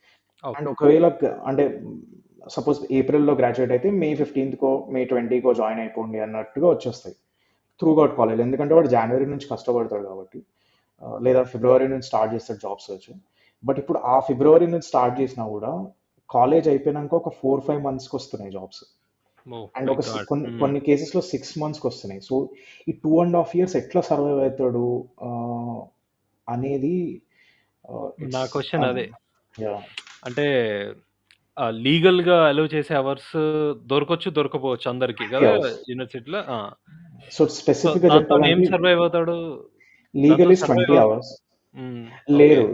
And okay. ఒకవేళ అంటే సపోజ్ ఏప్రిల్లో గ్రాడ్యుయేట్ అయితే మే 15కో మే 20కో జాయిన్ అయిపోండి అన్నట్టుగా వచ్చేస్తాయి త్రూ అవుట్ కాలేజ్. ఎందుకంటే వాడు జనవరి నుంచి కష్టపడతాడు కాబట్టి, లేదా ఫిబ్రవరి నుంచి స్టార్ట్ చేస్తాడు జాబ్ సెర్చ్. బట్ ఇప్పుడు ఆ ఫిబ్రవరి నుంచి స్టార్ట్ చేసినా కూడా కాలేజ్ అయిపోయినాక ఒక 4-5 monthsకి వస్తున్నాయి జాబ్స్. ఓహ్ అండ్ మై ఒక గాడ్! కొన్ని కేసెస్లో 6 monthsకి వస్తున్నాయి. సో ఈ 2.5 years ఎట్లా సర్వైవ్ అవుతాడు ఆ, అనేది నా ఇట్స్ క్వెషన్ అదే. యా. అంటే లీగల్‌గా అలౌ చేసే అవర్స్ దొరకొచ్చు, దొరకపోవచ్చు అందరికి గదా! యూనివర్సిటీలో. ఆ! సో సో, స్పెసిఫిక్గా దాంతోని ఏం చెప్పాలంటే సర్వైవ్ అవుతాడు? లీగల్ దాంతోని is survive 20 hours. Hmm. Okay. లేదు,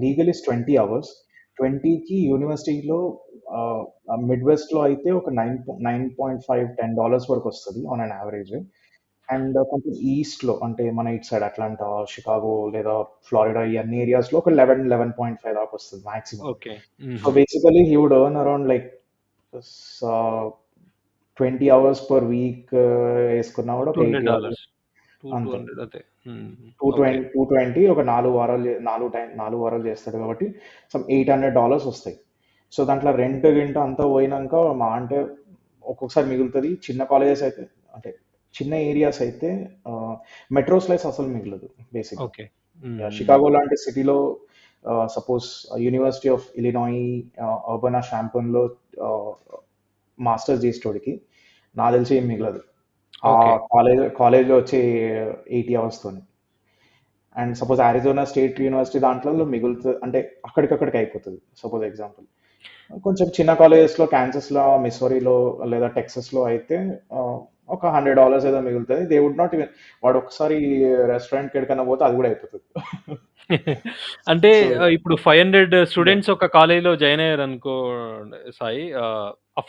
లీగల్ ఇస్ 20 hours. 20కి యూనివర్సిటీలో మిడ్ వెస్ట్లో అయితే ఒక 9.5-10 డాలర్స్ వరకు వస్తుంది ఆన్ అన్ యావరేజ్. అండ్ కొంచెం ఈస్ట్లో అంటే మన ఇటు సైడ్ అట్లాంటా, షికాగో లేదా ఫ్లారిడా ఈ అన్ని ఏరియాస్లో ఒక 11-11.5 దాకా వస్తుంది మాక్సిమం. ఓకే. సో హుహు. Basically he would earn around like 20 hours per week వేసుకున్నా కూడా ఒక 80 hours. $200 అంతే. 200 అదే. హ్మ్. ఓకే. 220 ఒక 4 వారాలు 4 వారాలు చేస్తాడు కాబట్టి సమ్ $800 వస్తాయి. సో దాంట్లో రెంట్ గింట అంతా పోయినాక మా అంటే ఒక్కొక్కసారి మిగులుతుంది. చిన్న కాలేజెస్ అయితే అంటే చిన్న ఏరియాస్ అయితే మెట్రోస్ లైఫ్ అసలు మిగలదు బేసిక్గా. ఓకే. హ్మ్. షికాగో లాంటి సిటీలో సపోజ్ యూనివర్సిటీ ఆఫ్ ఇలినాయి అర్బనా షాంపన్లో మాస్టర్స్ చేసేటోడికి నాకు తెలిసి ఏం మిగలదు ఆ ఓకే. కాలేజ్లో వచ్చే 80 hours తోని. And suppose Arizona state university దాంట్లో మిగులుతుంది అంటే అక్కడికక్కడికి అయిపోతుంది. సపోజ్ ఎగ్జాంపుల్ కొంచెం చిన్న కాలేజెస్లో క్యాన్సస్లో, మిసోరీలో లేదా టెక్సస్లో అయితే ఆ, ఒక $100 ఏదో మిగులుతుంది. దే వుడ్ నాట్ ఈవెన్ వాడు ఒకసారి రెస్టారెంట్కి ఎక్కడికైనా పోతే అది కూడా అయిపోతుంది. అంటే సో ఇప్పుడు 500 స్టూడెంట్స్ ఒక కాలేజ్‌లో జాయిన్ అయ్యారనుకో సాయి. ఆ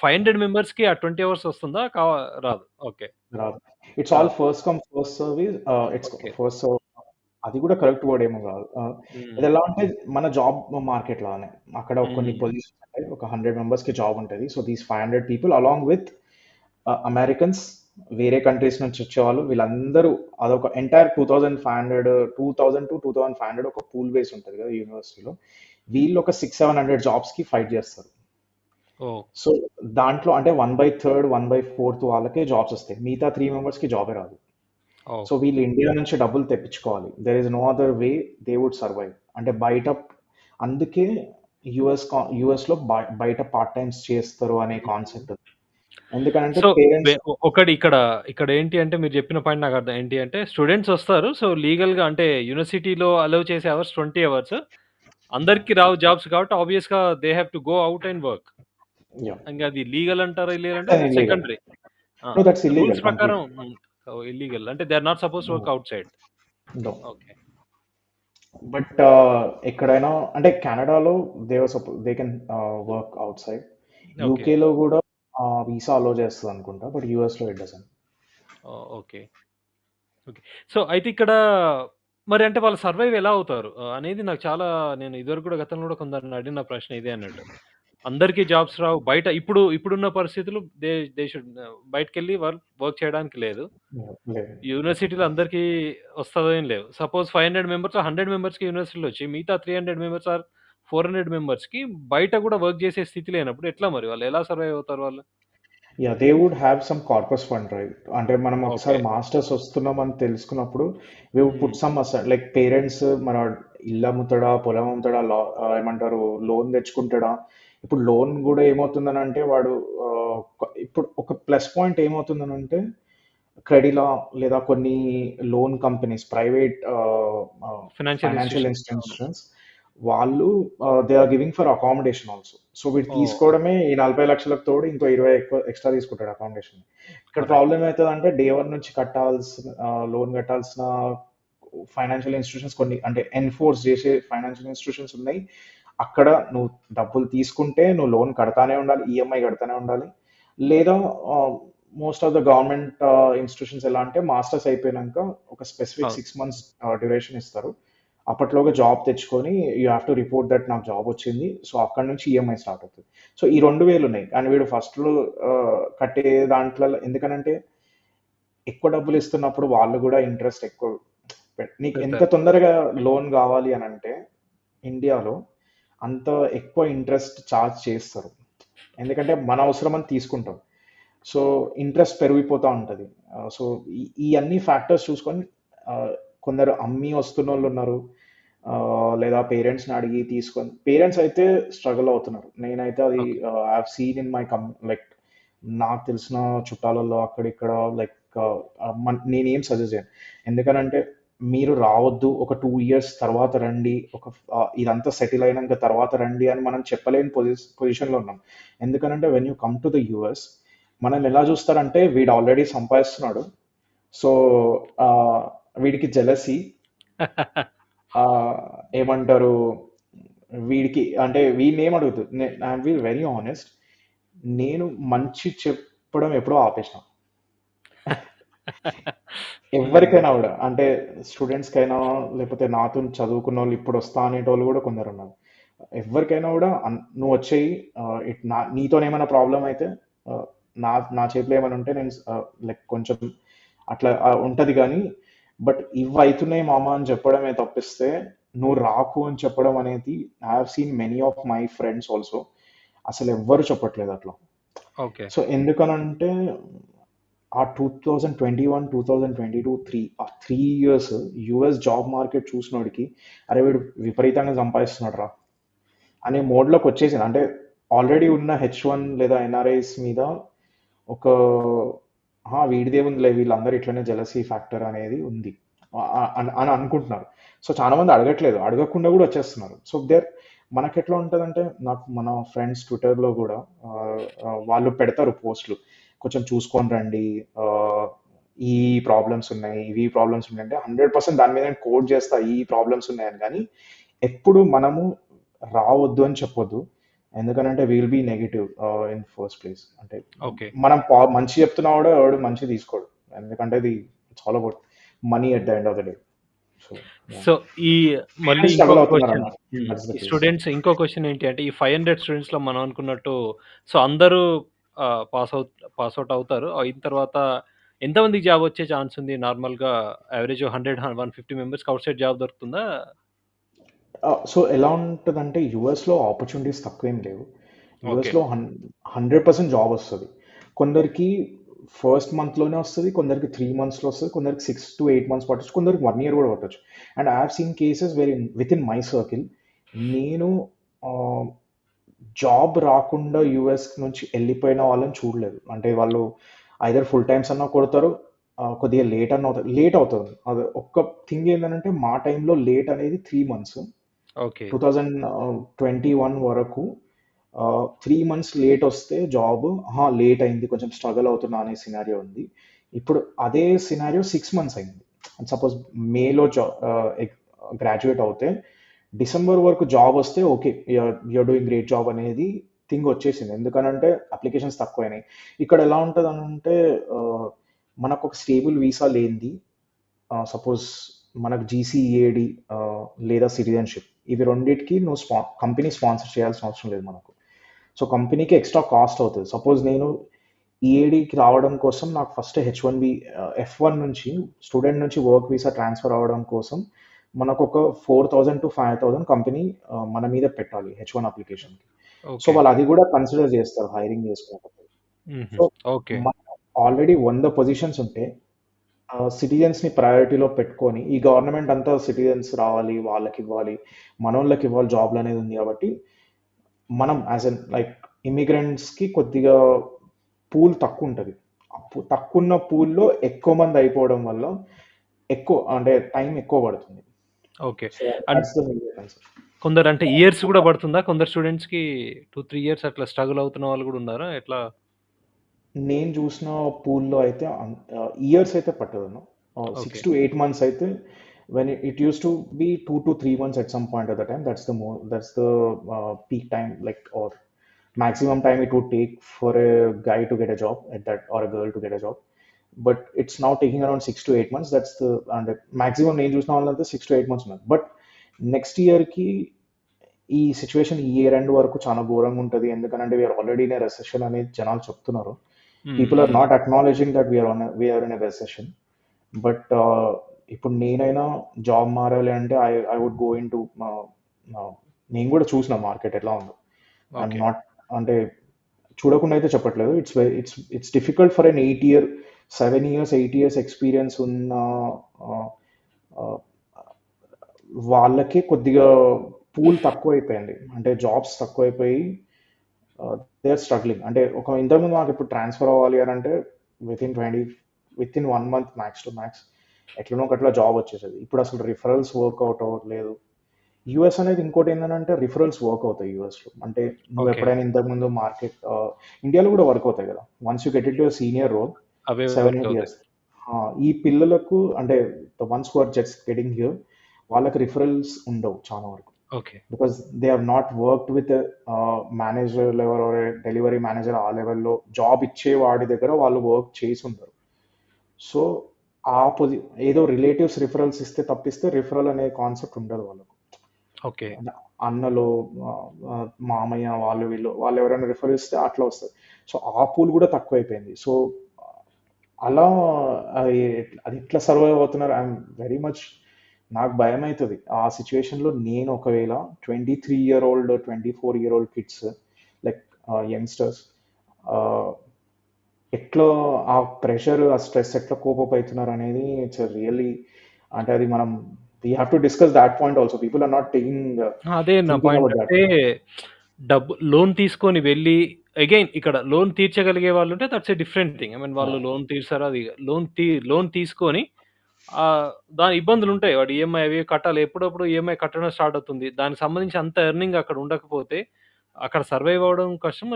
500 మెంబర్స్‌కి ఆ 20 అవర్స్ వస్తుందా? రాదు. ఓకే. రాదు. ఇట్స్ ఆల్ రాదు. First come first service. It's okay. First, అది కూడా కరెక్ట్ వర్డ్ ఏమో కాదు. హ్మ్. ఇది ఎలా అంటే మన జాబ్ మార్కెట్ లానే. అక్కడ కొన్ని హ్మ్. పొజిషన్స్ ఉంటాయి. ఒక 100 మెంబర్స్‌కి జాబ్ ఉంటుంది. So these 500 people along with Americans, వేరే కంట్రీస్ నుంచి వచ్చేవాళ్ళు వీళ్ళందరూ అదొక ఎంటైర్ 2500 ఒక పూల్ బేస్ ఉంటుంది కదా యూనివర్సిటీలో. వీళ్ళు ఒక 600-700 జాబ్స్కి ఫైట్ చేస్తారు. ఓహ్! సో దాంట్లో అంటే 1/3 1/4 వాళ్ళకే జాబ్స్ వస్తాయి. మిగతా 3 మెంబర్స్కి జాబే రాదు. ఓహ్! సో వీళ్ళు ఇండియా నుంచి డబ్బులు తెప్పించుకోవాలి. There is no other way they would survive. అంటే బయట అందుకే యుఎస్లో బయట పార్ట్ టైమ్స్ చేస్తారు అనే హ్మ్. కాన్సెప్ట్. ఎందుకంటే సో, పేరెంట్స్ ఒకటి ఇక్కడ ఏంటి అంటే మీరు చెప్పిన పాయింట్ నాకు అర్థం ఏంటి అంటే స్టూడెంట్స్ వస్తారు. సో, లీగల్‌గా అంటే యూనివర్సిటీలో అలౌ చేసే అవర్స్ 20 అవర్స్. అందరికి రావు జాబ్స్ కాబట్టి ఆబ్వియస్‌గా they have to go out and work. ఇంగ అది లీగల్ అంటారా? ఇల్లీగల్ అంటే అది ఇల్లీగల్. సెకండరీ. ఆ! No, that's illegal rules complete. ప్రకారం ఇల్లీగల్. అంటే they are not supposed to work outside. No. Okay. But ఎక్కడైనా అంటే కెనడాలో they can work outside. Okay. యూకేలో కూడా వీసా అలో చేస్తుంది అనుకుంటా, బట్ యూఎస్లో it doesn't. Okay. Okay. So, అయితే ఇక్కడ మరి అంటే వాళ్ళు సర్వైవ్ ఎలా అవుతారు? అనేది నాకు చాలా నేను ఇదివరకు కూడా గతంలో కూడా కొందరిని అడిగిన ప్రశ్న ఇదే అన్నట్టు. అందరికీ జాబ్స్ రావు. బయట ఇప్పుడున్న పరిస్థితులు దే షుడ్ బయటికెళ్ళి వాళ్ళు వర్క్ చేయడానికి లేదు. లేదు. యూనివర్సిటీలో అందరికీ వస్తదో ఏం లేవు. సపోజ్ 500 మెంబర్స్, 100 మెంబర్స్‌కి యూనివర్సిటీలో వచ్చి మిగతా 300 మెంబర్స్ ఆర్ 400 మెంబర్స్‌కి బయట కూడా వర్క్ చేసే స్థితి లేనప్పుడు ఎట్లా మరి వాళ్ళు ఎలా సర్వైవ్ అవుతారు వాళ్ళు? Yeah, they would have some corpus fund right. అంటే మనం ఒకసారి ఓకే. మాస్టర్స్ వస్తున్నామని తెలుసుకున్నప్పుడు we would hmm. Put some aside like parents మన ఇల్లు అమ్ముతాడా, పొలం అమ్ముతాడా, ఏమంటారు లోన్ తెచ్చుకుంటాడా. ఇప్పుడు లోన్ కూడా ఏమవుతుందని అంటే వాడు ఇప్పుడు ఒక ప్లస్ పాయింట్ ఏమవుతుందని అంటే క్రెడిలా లేదా కొన్ని loan companies, private financial financial institutions. అవును. ఇన్స్టిట్యూషన్స్ వాళ్ళు they are giving for accommodation also. So వీడు ఓహ్! తీసుకోవడమే ఈ 40 లక్షలకు తోడు ఇంకో 20 ఎక్కువ ఎక్స్ట్రా తీసుకుంటాడు అకామిడేషన్. ఇక్కడ అదే. ప్రాబ్లం ఏమవుతుందంటే డే 1 నుంచి లోన్ కట్టాల్సిన ఫైనాన్షియల్ ఇన్స్టిట్యూషన్స్ కొన్ని అంటే ఎన్ఫోర్స్ చేసే ఫైనాన్షియల్ ఇన్స్టిట్యూషన్స్ ఉన్నాయి. అక్కడ నువ్వు డబ్బులు తీసుకుంటే నువ్వు లోన్ కడతానే ఉండాలి, ఈఎంఐ కడతానే ఉండాలి. లేదా most of the government institutions ఎలా అంటే మాస్టర్స్ అయిపోయినాక ఒక స్పెసిఫిక్ అవును. 6 months డ్యూరేషన్ ఇస్తారు. అప్పట్లోగా జాబ్ తెచ్చుకొని you have to report that నాకు జాబ్ వచ్చింది. సో అక్కడ నుంచి ఈఎంఐ స్టార్ట్ అవుతుంది. సో ఈ 2,000 ఉన్నాయి. కానీ వీడు ఫస్ట్లో కట్టే దాంట్లో ఎందుకనంటే ఎక్కువ డబ్బులు ఇస్తున్నప్పుడు వాళ్ళు కూడా ఇంట్రెస్ట్ ఎక్కువ నీకు ఎంత పెడతారు. తొందరగా లోన్ కావాలి అని అంటే ఇండియాలో అంత ఎక్కువ ఇంట్రెస్ట్ ఛార్జ్ చేస్తారు. ఎందుకంటే మన అవసరం అని తీసుకుంటాం. సో ఇంట్రెస్ట్ పెరిగిపోతూ ఉంటుంది. సో ఈ అన్ని ఫ్యాక్టర్స్ చూసుకొని ఆ, కొందరు అమ్మి వస్తున్న వాళ్ళు ఉన్నారు. లేదా పేరెంట్స్ని అడిగి తీసుకొని పేరెంట్స్ అయితే స్ట్రగుల్ అవుతున్నారు. నేనైతే అది okay. I have scene in my like నాకు తెలిసిన చుట్టాలలో అక్కడిక్కడ లైక్ నేనేం సజెస్ట్ చేయను. ఎందుకనంటే మీరు రావద్దు, ఒక 2 years తర్వాత రండి, ఇదంతా సెటిల్ అయినాక తర్వాత రండి అని మనం చెప్పలేని పొజిషన్లో ఉన్నాం. ఎందుకనంటే when you come to the US మనల్ని ఎలా చూస్తారంటే వీడు ఆల్రెడీ సంపాదిస్తున్నాడు. సో వీడికి జెలసీ, ఏమంటారు, వీడికి అంటే వీడిని ఏం అడుగుతుంది. ఐఎమ్ బీ వెరీ ఆనెస్ట్, నేను మంచి చెప్పడం ఎప్పుడో ఆపేసిన. ఎవరికైనా కూడా అంటే స్టూడెంట్స్కైనా లేకపోతే నాతో చదువుకున్న వాళ్ళు ఇప్పుడు వస్తా అనేటోళ్ళు కూడా కొందరు ఉన్నారు. ఎవరికైనా కూడా నువ్వు వచ్చేయి, నీతోనేమైనా ప్రాబ్లం అయితే ఆ, నా నా చేతిలో ఏమైనా ఉంటే నేను లైక్ కొంచెం అట్లా ఉంటది. కానీ బట్ ఇవి అవుతున్నాయి మామ అని చెప్పడమే తప్పిస్తే నువ్వు రాకు అని చెప్పడం అనేది I have seen many of my friends also అసలు ఎవ్వరు చెప్పట్లేదు అట్లా. ఓకే. సో ఎందుకనంటే ఆ 2021 2022 ఆ 3 years యుఎస్ జాబ్ మార్కెట్ చూసినోడికి అరే వీడు విపరీతంగా సంపాదిస్తున్నాడు రా అనే మోడ్లోకి వచ్చేసింది. అంటే ఆల్రెడీ ఉన్న H1 లేదా ఎన్ఆర్ఐస్ మీద ఒక వీడిదే ఉందిలే, వీళ్ళందరూ ఇట్లనే జెలసీ ఫ్యాక్టర్ అనేది ఉంది అని అనుకుంటున్నారు. సో చాలా మంది అడగట్లేదు, అడగకుండా కూడా వచ్చేస్తున్నారు. సో మనకెట్లా ఉంటుందంటే నాకు మన ఫ్రెండ్స్ ట్విట్టర్లో కూడా వాళ్ళు పెడతారు పోస్టులు, కొంచెం చూసుకొని రండి, ఆ, ఈ ప్రాబ్లమ్స్ ఉన్నాయి, ఇవి ప్రాబ్లమ్స్ ఉన్నాయి అంటే 100% దాని మీద నేను కోడ్ చేస్తా ఈ ప్రాబ్లమ్స్ ఉన్నాయని. కానీ ఎప్పుడు మనము రావద్దు అని చెప్పొద్దు. ఎందుకనంటే will be negative in first place. అంటే ఓకే. మనం మంచి చెప్తున్నా కూడా ఎవడు మంచి తీసుకోడు. ఎందుకంటే ఇది it's all about money at the end of the day. So so ఈ మళ్ళీ స్ట్రగుల్ ఇంకొక అవుతున్నారు క్వెషన్. అన్నమాట. దట్స్ ద ఈ కేస్. స్టూడెంట్స్ ఇంకో క్వెషన్ ఏంటి అంటే, ఈ 500 స్టూడెంట్స్‌లో మనం అనుకున్నట్టు సో అందరూ పాస్ అవుట్ అవుతారు. అయిన తర్వాత ఎంతమందికి జాబ్ వచ్చే ఛాన్స్ ఉంది? నార్మల్‌గా యావరేజ్ 100, 150 మెంబర్స్‌కి ఔట్ సైడ్ జాబ్ దొరుకుతుందా? సో ఎలా ఉంటుందంటే యుఎస్లో ఆపర్చునిటీస్ తక్కువేం లేవు. ఓకే. యుఎస్లో 100% జాబ్ వస్తుంది. కొందరికి ఫస్ట్ మంత్లోనే వస్తుంది, కొందరికి 3 monthsలో వస్తుంది, కొందరికి 6 to 8 months పట్టచ్చు, కొందరికి 1 year కూడా పట్టచ్చు. And I have seen cases very with in my circle. నేను జాబ్ రాకుండా యుఎస్ నుంచి వెళ్ళిపోయిన వాళ్ళని చూడలేదు. అంటే వాళ్ళు ఐదర్ ఫుల్ టైమ్స్ అన్నా కొడతారు, కొద్దిగా లేట్ అవుతుంది. అది ఒక్క థింగ్ ఏంటంటే మా టైంలో లేట్ అనేది 3 months. ఓకే. 2021 వరకు 3 months లేట్ వస్తే జాబ్ లేట్ అయింది, కొంచెం స్ట్రగుల్ అవుతున్నా అనే సినారియో ఉంది. ఇప్పుడు అదే సినారియో 6 months అయింది. సపోజ్ మేలో గ్రాడ్యుయేట్ అవుతే డిసెంబర్ వరకు జాబ్ వస్తే okay, you're doing great job అనేది థింగ్ వచ్చేసింది. ఎందుకనంటే అప్లికేషన్స్ తక్కువైనాయి. ఇక్కడ ఎలా ఉంటుంది అంటే మనకు ఒక స్టేబుల్ వీసా లేనిది, సపోజ్ మనకు జీసీఏడి లేదా సిటిజన్షిప్, ఇవి రెండింటికి నువ్వు కంపెనీ స్పాన్సర్ చేయాల్సిన అవసరం లేదు మనకు. సో కంపెనీకి ఎక్స్ట్రా కాస్ట్ అవుతుంది. సపోజ్ నేను ఈఏడికి రావడం కోసం నాకు ఫస్ట్ H1B F1 నుంచి స్టూడెంట్ నుంచి వర్క్ వీసా ట్రాన్స్ఫర్ అవ్వడం కోసం మనకు ఒక 4,000 to 5,000 కంపెనీ మన మీద పెట్టాలి H1 అప్లికేషన్కి. So okay. వాళ్ళు అది కూడా కన్సిడర్ చేస్తారు హైరింగ్ చేసుకునేటప్పుడు. హుహు. So okay. ఆల్రెడీ 100 పొజిషన్స్ ఉంటే సిటిజన్స్ని ప్రయారిటీలో పెట్టుకొని ఈ గవర్నమెంట్ అంతా సిటిజన్స్ రావాలి, వాళ్ళకి ఇవ్వాలి, మనోళ్ళకి ఇవ్వాలి జాబ్లు అనేది ఉంది. కాబట్టి మనం యాజ్ ఎన్ లైక్ ఇమిగ్రెంట్స్కి కొద్దిగా పూల్ తక్కువ ఉంటుంది. తక్కువ ఉన్న పూల్లో ఎక్కువ మంది అయిపోవడం వల్ల ఎక్కువ అంటే టైం ఎక్కువ పడుతుంది. Okay. So and that's the major concern. కొందరు అంటే ఇయర్స్ కూడా పడుతుందా? కొందరు స్టూడెంట్స్‌కి 2, 3 ఇయర్స్ అట్లా స్ట్రగుల్ అవుతున్న వాళ్ళు కూడా ఉన్నారా? ఎట్లా? నేను చూసిన పూల్లో అయితే ఇయర్స్ అయితే పట్టదను. ఓకే. 6 to 8 months అయితే when it used to be 2 to 3 months at some point at the time. That's the peak time, like, or maximum time it would take for a guy to get a job at that or a girl to get a job. But it's now taking around 6 to 8 months. That's the and maximum నేను చూసిన వాళ్ళంతా 6 to 8 months ఉన్నారు. But next ఇయర్కి ఈ situation ఈ year end వరకు చాలా ఘోరంగా ఉంటుంది, ఎందుకంటే వీఆర్ ఆల్రెడీ ఇన్ రెసెషన్ అనేది జనాలు చెప్తున్నారు. People are not acknowledging that we're in a recession. But ఇప్పుడు నేనైనా జాబ్ మారాలి అంటే I would go into, నేను కూడా చూసిన మార్కెట్ ఎట్లా ఉందో. ఐఎమ్ ఓకే నాట్ అంటే చూడకుండా అయితే చెప్పట్లేదు. It's difficult for an 8 year 7 years 8 years experience ఉన్న వాళ్ళకి కొద్దిగా పూల్ తక్కువ అయిపోయింది, అంటే జాబ్స్ తక్కువ అయిపోయి దే ఆర్ స్ట్రగ్లింగ్. అంటే ఇంతకుముందు నాకు ఇప్పుడు ట్రాన్స్ఫర్ అవ్వాలి అని అంటే with in 1 month max to max ఎట్లనో ఒకట్లా జాబ్ వచ్చేసేది. ఇప్పుడు అసలు రిఫరల్స్ వర్క్అవుట్ అవ్వట్లేదు. యూఎస్ అనేది ఇంకోటి ఏంటంటే రిఫరల్స్ వర్క్ అవుతాయి యూఎస్లో. అంటే నువ్వు ఓకే ఎప్పుడైనా ఇంతకుముందు మార్కెట్ ఇండియాలో కూడా వర్క్ అవుతాయి కదా. Once you get it your senior role అవే 7 8 వర్క్ అవుతాయి. ఇయర్స్ ఈ పిల్లలకు అంటే the ones who are just getting here వాళ్ళకి రిఫరల్స్ ఉండవు చాలా వరకు, okay because they have not worked with manager level or delivery manager. ఆ లెవెల్లో జాబ్ ఇచ్చే వాడి దగ్గర వాళ్ళు వర్క్ చేసి ఉంటారు. సో ఆ ఏదో రిలేటివ్స్ రిఫరల్స్ ఇస్తే తప్పిస్తే రిఫరల్ అనే కాన్సెప్ట్ ఉండదు వాళ్ళకు. ఓకే అన్నలు మామయ్య వాళ్ళు ఎవరైనా రిఫర్ ఇస్తే అట్లా వస్తుంది. సో ఆ పూల్ కూడా తక్కువైపోయింది. సో అలా అది అది ఎట్లా సర్వైవ్ అవుతున్నారు ఐఎమ్ వెరీ మచ్, నాకు భయం అవుతుంది ఆ సిచ్యువేషన్లో. నేను ఒకవేళ 23-year-old 24-year-old kids like youngsters ఎట్లా ఆ ప్రెషర్ ఆ స్ట్రెస్ ఎట్లా కోపప్ అవుతున్నారు అనేది ఇట్స్ రియల్లీ, అంటే అది మనం we have to discuss that point also. People are not అదే నా థింకింగ్ పాయింట్. About that. అంటే డబ్బు లోన్ తీసుకొని వెళ్ళి అగైన్ ఇక్కడ లోన్ తీర్చగలిగే వాళ్ళు ఉంటే that's a different thing. I mean వాళ్ళు లోన్ తీర్చారు, అది లోన్ తీసుకొని దాని ఇబ్బందులు ఉంటాయి. వాడు ఈఎంఐ అవి కట్టాలి, ఎప్పుడప్పుడు ఈఎంఐ కట్టడం స్టార్ట్ అవుతుంది. దానికి సంబంధించి అంత ఎర్నింగ్ అక్కడ ఉండకపోతే అక్కడ సర్వైవ్ అవ్వడం కష్టం.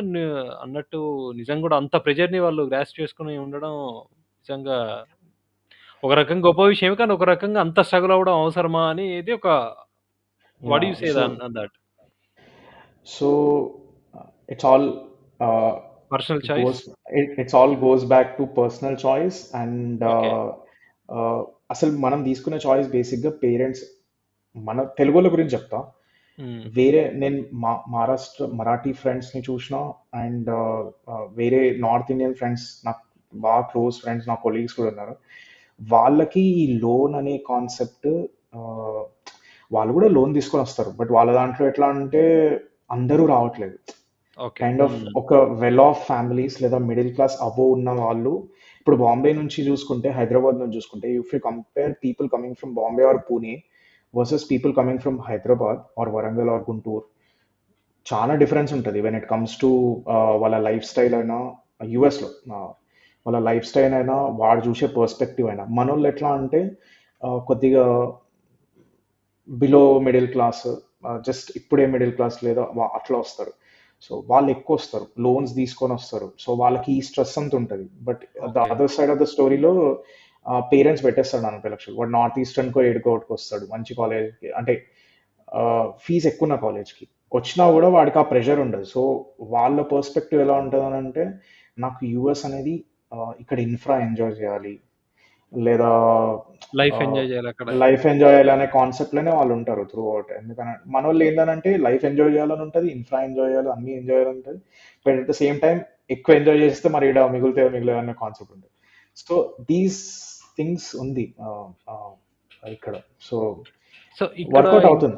అన్నట్టు నిజంగా కూడా అంత ప్రెజర్ని వాళ్ళు గ్రాస్ప్ చేసుకుని ఉండడం నిజంగా ఒక రకంగా గొప్ప విషయమే. కానీ ఒక రకంగా అంత స్ట్రగుల్ అవ్వడం అవసరమా అనేది ఒక what you say on that? So it's all personal it choice. goes it's all goes back to personal choice. And okay. అసలు మనం తీసుకునే చాయిస్ బేసిక్గా పేరెంట్స్, మన తెలుగుల గురించి చెప్తా. హ్మ్. వేరే నేను మరాఠీ ఫ్రెండ్స్ని చూసిన, అండ్ వేరే నార్త్ ఇండియన్ ఫ్రెండ్స్ నాకు బాగా క్లోజ్ ఫ్రెండ్స్, నా కొలీగ్స్ కూడా ఉన్నారు. వాళ్ళకి ఈ లోన్ అనే కాన్సెప్ట్, వాళ్ళు కూడా లోన్ తీసుకొని వస్తారు, బట్ వాళ్ళ దాంట్లో ఎట్లా అంటే అందరూ రావట్లేదు. ఓకే. కైండ్ ఆఫ్ ఒక వెల్ ఆఫ్ ఫ్యామిలీస్ లేదా మిడిల్ క్లాస్ అబోవ్ ఉన్న వాళ్ళు. ఇప్పుడు బాంబే నుంచి చూసుకుంటే, హైదరాబాద్ నుంచి చూసుకుంటే, if you compare people coming from Bombay or Pune versus people coming from Hyderabad or Warangal or Guntur, చాలా డిఫరెన్స్ ఉంటుంది వెన్ ఇట్ కమ్స్ టు వాళ్ళ లైఫ్ స్టైల్ అయినా. యూఎస్లో వాళ్ళ లైఫ్ స్టైల్ అయినా, వాడు చూసే పర్స్పెక్టివ్ అయినా. మనోళ్ళు ఎట్లా అంటే కొద్దిగా బిలో మిడిల్ క్లాస్, జస్ట్ ఇప్పుడే మిడిల్ క్లాస్ లేదా అట్లా వస్తారు. సో వాళ్ళు ఎక్కువ వస్తారు, లోన్స్ తీసుకొని వస్తారు. సో వాళ్ళకి ఈ స్ట్రెస్ అంత ఉంటుంది. But the okay. Other side of the స్టోరీలో పేరెంట్స్ పెట్టేస్తాడు 40 లక్షలు. వాడు నార్త్ ఈస్టర్న్కో ఏడుకోవడానికి వస్తాడు, మంచి కాలేజ్కి, అంటే ఫీజు ఎక్కువ ఉన్న కాలేజ్కి వచ్చినా కూడా వాడికి ఆ ప్రెషర్ ఉండదు. సో వాళ్ళ పర్స్పెక్టివ్ ఎలా ఉంటుంది అని అంటే, నాకు యూఎస్ అనేది ఇక్కడ ఇన్ఫ్రా ఎంజాయ్ చేయాలి, లేదా లైఫ్ ఎంజాయ్ చేయాలి అక్కడ. లైఫ్ ఎంజాయ్ చేయాలి అనే కాన్సెప్ట్లోనే వాళ్ళు ఉంటారు త్రూ అవుట్. ఎందుకంటే మన వాళ్ళు ఏంటంటే లైఫ్ ఎంజాయ్ చేయాలని ఉంటుంది, ఇన్ఫ్రా ఎంజాయ్ చేయాలి, అన్ని ఎంజాయ్ చేయాలని ఉంటుంది. But at the same time ఎక్కువ ఎంజాయ్ చేస్తే మరి ఇక్కడ మిగులుతాయో అనే కాన్సెప్ట్ ఉంటుంది. సో దీస్ థింగ్స్ ఉంది ఇక్కడ. సో సో ఇక్కడ వర్కౌట్ అవుతుంది.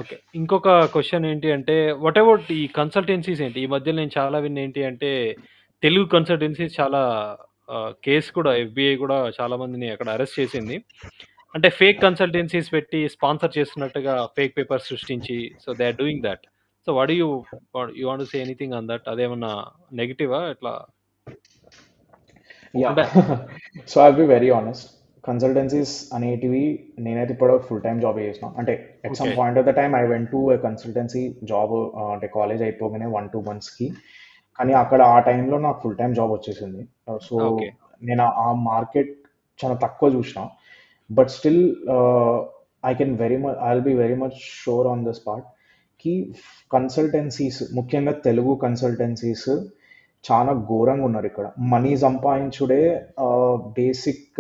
ఓకే. ఇంకొక క్వెషన్ ఏంటి అంటే, వాట్ అబౌట్ ఈ కన్సల్టెన్సీస్ ఏంటి? ఈ మధ్య నేను చాలా ఏంటి అంటే, తెలుగు కన్సల్టెన్సీస్ చాలా కేస్ కూడా ఎఫ్‌బీఐ కూడా చాలా మందిని అక్కడ అరెస్ట్ చేసింది. అంటే ఫేక్ కన్సల్టెన్సీస్ పెట్టి స్పాన్సర్ చేస్తున్నట్టుగా ఫేక్ పేపర్స్ సృష్టించి, so they are doing that. So what do you want to say anything on that? అదేమన్నా నెగెటివా ఎట్లా? యా. అంటే so I be very honest, consultancies అనేటివి నేనైతే ఇప్పుడు ఫుల్ టైం జాబ్ చేసిన. అంటే at some okay. Point of the time I went to consultancy job, అంటే కాలేజ్ అయిపోగానే 1 2 monthsకి. కానీ అక్కడ ఆ టైంలో నాకు ఫుల్ టైం జాబ్ వచ్చేసింది. So okay. నేను ఆ మార్కెట్ చాలా తక్కువ చూసిన. But still I will be very much sure on this part కి కన్సల్టెన్సీస్, ముఖ్యంగా తెలుగు కన్సల్టెన్సీస్ చాలా ఘోరంగా ఉన్నారు ఇక్కడ. మనీ సంపాదించుడే బేసిక్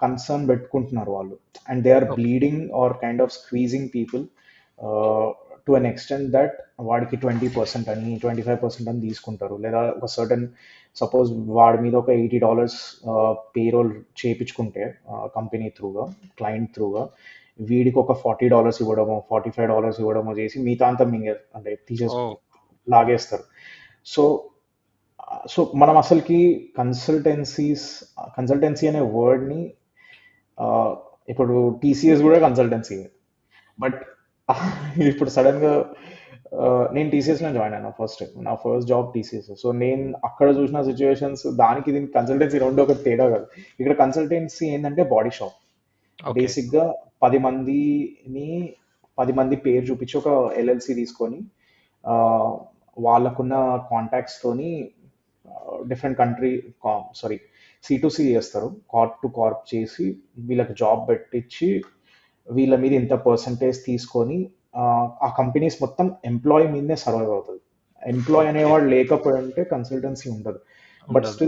కన్సర్న్ పెట్టుకుంటున్నారు వాళ్ళు. And they are okay. Bleeding or kind of squeezing people to an extent that వాడికి 20% అని 25% అని తీసుకుంటారు. లేదా ఒక సర్టన్ సపోజ్ వాడి మీద ఒక $80 పేరోల్ చేయించుకుంటే కంపెనీ త్రూగా, క్లయింట్ త్రూగా, వీడికి ఒక $40 ఇవ్వడమో $45 ఇవ్వడమో చేసి మిగతా అంతా అంటే ఓ లాగేస్తారు. సో సో మనం అసలుకి కన్సల్టెన్సీ అనే వర్డ్ని ఇప్పుడు టీసీఎస్ కూడా కన్సల్టెన్సీ. బట్ ఇప్పుడు సడన్గా నేను టీసీఎస్లో జాయిన్ అయినా నా ఫస్ట్ జాబ్ టీసీఎస్. సో నేను అక్కడ చూసిన సిచ్యువేషన్స్ దానికి దీనికి కన్సల్టెన్సీ రెండు ఒక తేడా కాదు. ఇక్కడ కన్సల్టెన్సీ ఏంటంటే బాడీ షాప్. ఓకే. బేసిక్గా 10 మంది పేరు చూపించి ఒక ఎల్ఎల్సి తీసుకొని వాళ్ళకున్న కాంటాక్ట్స్ తోని డిఫరెంట్ కంట్రీ C2C చేస్తారు, కార్ప్ టు కార్ప్ చేసి వీళ్ళకి జాబ్ పెట్టించి వీళ్ళ మీద ఇంత పర్సంటేజ్ తీసుకొని ఆ కంపెనీస్ మొత్తం ఎంప్లాయీ మీదనే సర్వైవ్ అవుతుంది. Employee okay. అనేవాడు లేకపోయి ఉంటే కన్సల్టెన్సీ ఉండదు. బట్ ఉండదు.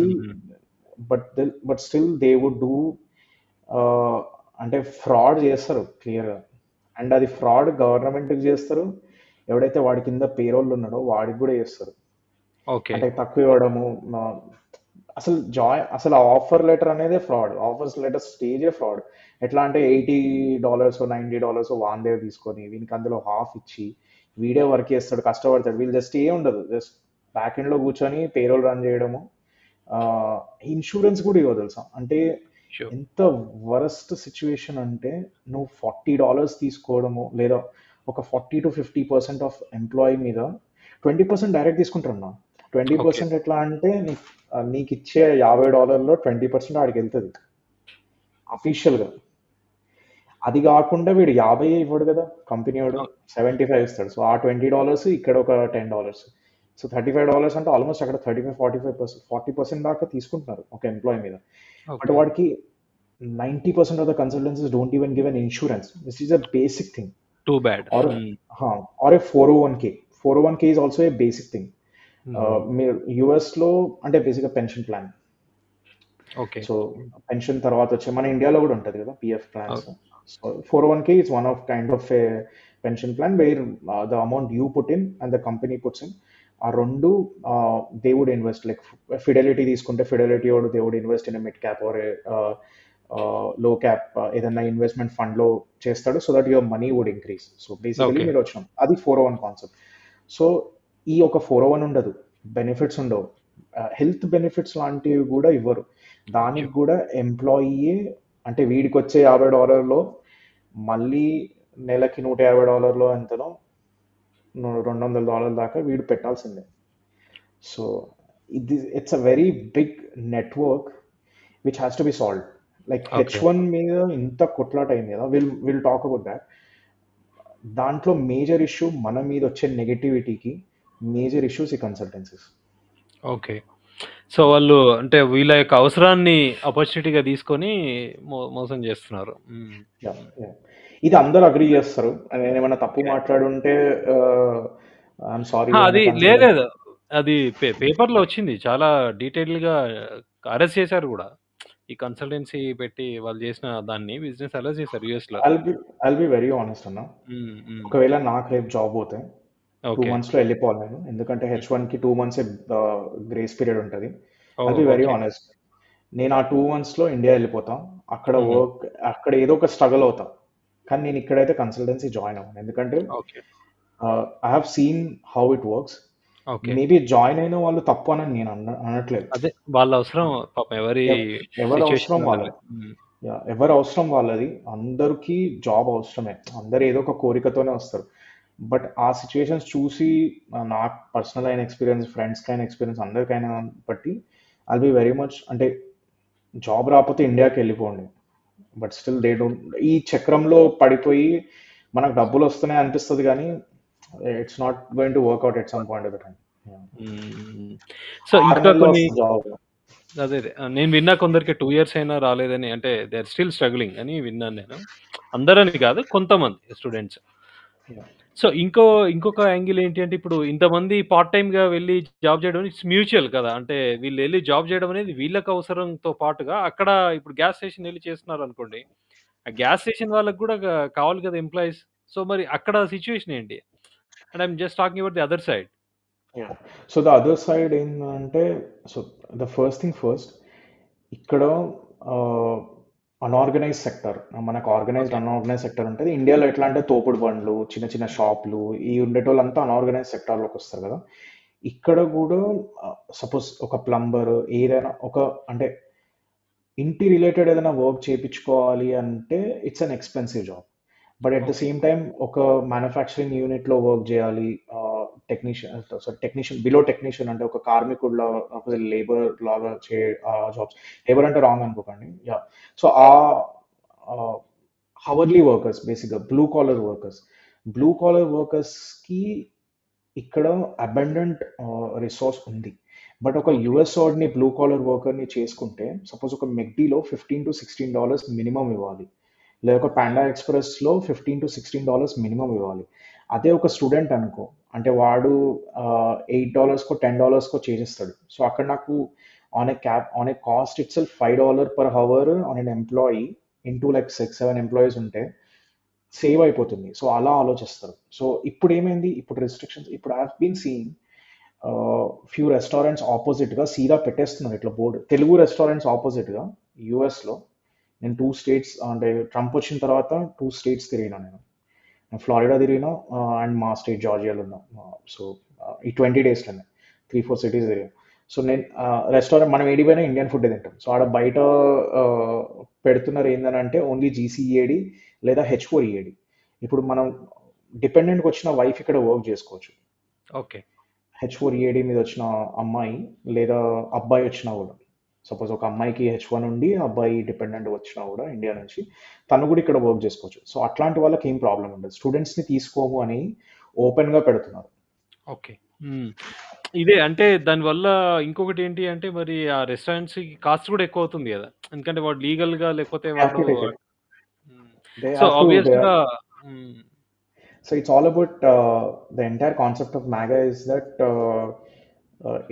స్టిల్ దే వుడ్ డూ అంటే ఫ్రాడ్ చేస్తారు క్లియర్గా. అండ్ అది ఫ్రాడ్ గవర్నమెంట్కి చేస్తారు, ఎవడైతే వాడి కింద పేరోళ్ళు ఉన్నాడో వాడికి కూడా చేస్తారు. ఓకే. అంటే తక్కువ ఇవ్వడము. అసలు ఆఫర్ లెటర్ అనేది ఫ్రాడ్. ఆఫర్స్ లెటర్ స్టేజే ఫ్రాడ్. ఎట్లా అంటే $80 $90 వాన్ దగ్గర తీసుకొని వీనికి అందులో హాఫ్ ఇచ్చి వీడే వర్క్ చేస్తాడు, కష్టపడతాడు. వీళ్ళు జస్ట్ ఉండదు, జస్ట్ బ్యాక్ ఎండ్లో కూర్చొని పేరోల్ రన్ చేయడము. ఇన్సూరెన్స్ కూడా ఇవ్వదు తెలుసా. అంటే Sure. ఎంత వరస్ట్ సిచ్యువేషన్ అంటే నువ్వు $40 తీసుకోవడము, లేదా ఒక 40 to 50% ఆఫ్ ఎంప్లాయీ మీద 20% డైరెక్ట్ తీసుకుంటున్నా. 20% ఎట్లా అంటే నీకు ఇచ్చే $50లో 20% ఆడికి వెళ్తుంది అఫీషియల్గా. అది కాకుండా వీడు 50 ఇవ్వడు కదా కంపెనీ వాడు, 75 ఇస్తాడు. సో ఆ $20 ఇక్కడ ఒక $10. సో $35 అంటే ఆల్మోస్ట్ అక్కడ 35-45% 40% దాకా తీసుకుంటున్నారు ఒక ఎంప్లాయీ మీద. బట్ వాడికి 90% of the consultancies don't even give an insurance. This is a basic thing. Too bad. Or a 401k. 401k is also a basic thing. మీరు యుఎస్లో అంటే బేసిక్గా pension plan. Okay. So pension తర్వాత వచ్చే మన ఇండియాలో కూడా ఉంటుంది కదా PF plans. So 401k is one of kind of a pension plan where the amount you put in and the company puts in. ఆ రెండు they would invest, like Fidelity తీసుకుంటే ఫిడెలిటీ వాడు they would invest in a mid cap or లో cap ఏదైనా investment fund లో చేస్తాడు, so that your money would increase. So basically మీరు వచ్చినాం అది 401 కాన్సెప్ట్. సో ఈ ఒక 401 ఉండదు, బెనిఫిట్స్ ఉండవు, హెల్త్ బెనిఫిట్స్ లాంటివి కూడా ఇవ్వరు. దానికి కూడా ఎంప్లాయీ అంటే వీడికి వచ్చే $50 మళ్ళీ నెలకి $150 ఎంతనో $200 దాకా వీడు పెట్టాల్సిందే. So it's a very big network which has to be solved. Like H1 మీద ఇంత కొట్లాట అయింది కదా, విల్ టాక్ అబౌట్ దాట్. దాంట్లో మేజర్ ఇష్యూ మన మీద వచ్చే నెగటివిటీకి మేజర్ ఇష్యూస్ ఈ కన్సల్టెన్సీస్. ఓకే. సో వాళ్ళు అంటే వీళ్ళ యొక్క అవసరాన్ని ఆపర్చునిటీగా తీసుకొని మోసం చేస్తున్నారు. ఇది అందరూ అగ్రీ చేస్తారు. నేను ఏమైనా తప్పు మాట్లాడుంటే ఐఎమ్ సారీ. అది లేదు, అది పేపర్లో వచ్చింది, చాలా డీటెయిల్గా అరెస్ట్ చేశారు కూడా. ఈ కన్సల్టెన్సీ పెట్టి వాళ్ళు చేసిన దాన్ని బిజినెస్ అరెస్ట్ చేశారు యుఎస్ లో. I'll be very honest అన్న. ఒకవేళ నాకు రేపు జాబ్ పోతే 2 months లో వెళ్ళిపోవాలి నేను, ఎందుకంటే H1 కి 2 months గ్రేస్ పీరియడ్ ఉంటుంది. I'll be very honest. నేను ఆ 2 months లో ఇండియా వెళ్ళిపోతా, అక్కడ వర్క్, అక్కడ ఏదో ఒక స్ట్రగుల్ అవుతా. కానీ నేను ఇక్కడైతే కన్సల్టెన్సీ జాయిన్ అవ్వను, ఎందుకంటే I have scene how it works. Maybe join అయిన వాళ్ళు తప్పు అని నేను అనట్లేదు. అదే వాళ్ళ అవసరం, ఎవరి అవసరం వాళ్ళది. అందరికీ జాబ్ అవసరమే, అందరు ఏదో ఒక కోరికతోనే వస్తారు. బట్ ఆ సిచ్యువేషన్స్ చూసి నాకు పర్సనల్ అయిన ఎక్స్పీరియన్స్, ఫ్రెండ్స్కి అయిన ఎక్స్పీరియన్స్, అందరికైనా బట్టి ఐల్ బి వెరీ మచ్ అంటే జాబ్ రాకపోతే ఇండియాకి వెళ్ళిపోండి. బట్ స్టిల్ దే డోంట్, ఈ చక్రంలో పడిపోయి మనకు డబ్బులు వస్తున్నాయి అనిపిస్తుంది కానీ it's not going to work out at some point of the time. So ఇంకా కొన్ని అదే నేను విన్నా, కొందరికి 2 years అయినా రాలేదని, అంటే దే ఆర్ స్టిల్ స్ట్రగ్లింగ్ అని విన్నాను నేను. అందరని కాదు, కొంతమంది స్టూడెంట్స్. సో, ఇంకొక యాంగిల్ ఏంటి అంటే, ఇప్పుడు ఇంతమంది పార్ట్ టైమ్‌గా వెళ్లి జాబ్ చేయడం ఇట్స్ మ్యూచువల్ కదా! అంటే వీళ్ళెళ్లి జాబ్ చేయడం అనేది వీళ్ళకి అవసరంతో పాటుగా, అక్కడ ఇప్పుడు గ్యాస్ స్టేషన్ ఎళ్లి చేస్తున్నారనుకోండి. ఆ గ్యాస్ స్టేషన్ వాళ్ళకి కూడా కావాలి కదా ఎంప్లాయీస్. సో, మరి అక్కడ సిట్యుయేషన్ ఏంటి? And I am just talking about the other side. Yeah. So the other side ఏంటంటే, so the first thing first, ఇక్కడ అన్ఆర్గనైజ్ సెక్టర్, మనకు ఆర్గనైజ్డ్ ఓకే. అన్ఆర్గనైజ్ సెక్టర్ ఉంటుంది. ఇండియాలో ఎట్లా అంటే తోపుడు బండ్లు, చిన్న చిన్న షాపులు, ఈ ఉండేటోళ్ళంతా అన్ఆర్గనైజ్ సెక్టార్లోకి వస్తారు కదా. ఇక్కడ కూడా సపోజ్ ఒక ప్లంబర్ ఏదైనా ఒక, అంటే ఇంటి రిలేటెడ్ ఏదైనా వర్క్ చేయించుకోవాలి అంటే it's an expensive job. But at the okay. Same time ఒక మ్యానుఫ్యాక్చరింగ్ యూనిట్లో వర్క్ చేయాలి. Technician, sorry technician below technician అంటే ఒక కార్మికుడిలా, లేబర్ లాగా చే జాబ్స్. లేబర్ అంటే రాంగ్ అనుకోకండి. యా. సో ఆ హవర్లీ వర్కర్స్, బేసిక్గా blue collar workers, blue collar వర్కర్స్కి ఇక్కడ అబండెంట్ రిసోర్స్ ఉంది. బట్ ఒక ఓకే. యుఎస్ వాడిని బ్లూ కాలర్ వర్కర్ని చేసుకుంటే, సపోజ్ ఒక మెక్డీలో $15 to $16 మినిమం ఇవ్వాలి, లేదా ఒక ఓకే. పాండా ఎక్స్ప్రెస్లో $15 to $16 మినిమం ఇవ్వాలి. అదే ఒక స్టూడెంట్ అనుకో, అంటే వాడు $8కో $10కో చేసేస్తాడు. సో అక్కడ నాకు on a cost itself $5 per hour on an employee into like 6-7 employees ఉంటే సేవ్ అయిపోతుంది. సో అలా ఆలోచిస్తారు. సో ఇప్పుడు ఏమైంది, ఇప్పుడు రిస్ట్రిక్షన్స్, ఇప్పుడు I have been seeing few restaurants ఆపోజిట్గా సీదా పెట్టేస్తున్నారు ఇట్లా బోర్డు, తెలుగు రెస్టారెంట్స్ ఆపోజిట్గా యూఎస్లో. నేను 2 స్టేట్స్, అంటే ట్రంప్ వచ్చిన తర్వాత 2 స్టేట్స్ తిరిగినా నేను ఫ్లారిడా తిరిగినా, అండ్ మా స్టేట్ జార్జియాలో ఉన్నా. సో ఈ 20 డేస్లోనే 3-4 సిటీస్ తిరిగాను. సో నేను రెస్టారెంట్, మనం ఏడిపోయినా ఇండియన్ ఫుడ్ తింటాం. సో ఆడ బయట పెడుతున్నారు ఏందని అంటే ఓన్లీ జీసీఈఏడి లేదా హెచ్4ఈఏడి. ఇప్పుడు మనం డిపెండెంట్కి వచ్చిన వైఫ్ ఇక్కడ వర్క్ చేసుకోవచ్చు. ఓకే. హెచ్4ఈఏడి మీద వచ్చిన అమ్మాయి లేదా అబ్బాయి వచ్చినా కూడా, సపోజ్ ఒక అమ్మాయికి H1 ఉండి అబ్బాయి డిపెండెంట్ వచ్చినా కూడా ఇండియా నుంచి, తను కూడా ఇక్కడ వర్క్ చేసుకోవచ్చు. సో అట్లాంటి వాళ్ళకి ఏం ప్రాబ్లం ఉండదు. స్టూడెంట్స్ని తీసుకోము అని ఓపెన్గా పెడుతున్నారు. ఓకే. హ్మ్. ఇదే అంటే దానివల్ల ఇంకొకటేంటి అంటే మరి ఆ రెస్టారెంట్స్‌కి కాస్ట్ కూడా ఎక్కువవుతుంది గదా! ఎందుకంటే వాడు లీగల్‌గా లేకపోతే They have వాడు to take it. హ్మ్. They so, have to. They are, ఆబ్వియస్‌గా హ్మ్. so it's all about the entire concept of MAGA is that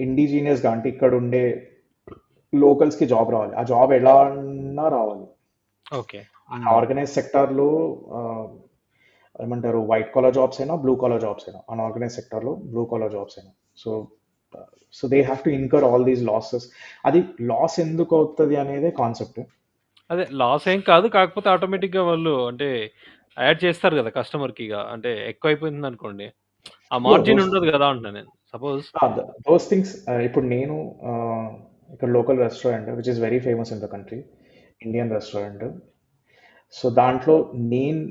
indigenous గా, అంటే ఇక్కడ ఉండే లోకల్స్కి జాబ్ రావాలి. ఆ జాబ్ ఎలా అన్నా రావాలి. ఓకే. హ్మ్. ఆర్గనైజ్ సెక్టార్లో ఏమంటారు, వైట్ కాలర్ జాబ్స్ అయినా బ్లూ కాలర్ జాబ్స్ అయినా, అన్ఆర్గనైజ్ సెక్టార్లో బ్లూ కాలర్ జాబ్స్ అయినా. So so they have to incur all these losses. అది లాస్ ఎందుకు అవుతుంది అనేదే కాన్సెప్ట్. అదే లాస్ ఏం కాదు. కాకపోతే ఆటోమేటిక్‌గా వాళ్ళు అంటే యాడ్ చేస్తారు గదా! కస్టమర్‌కి ఇగ. అంటే ఎక్కువైపోయిందనుకోండి. ఆ యో మార్జిన్ దోస్ ఉండదు గదా! అంటున్నా నేను. Suppose those things. ఇప్పుడు నేను ఇక్కడ local restaurant which is very famous in the country, Indian restaurant. So దాంట్లో నేను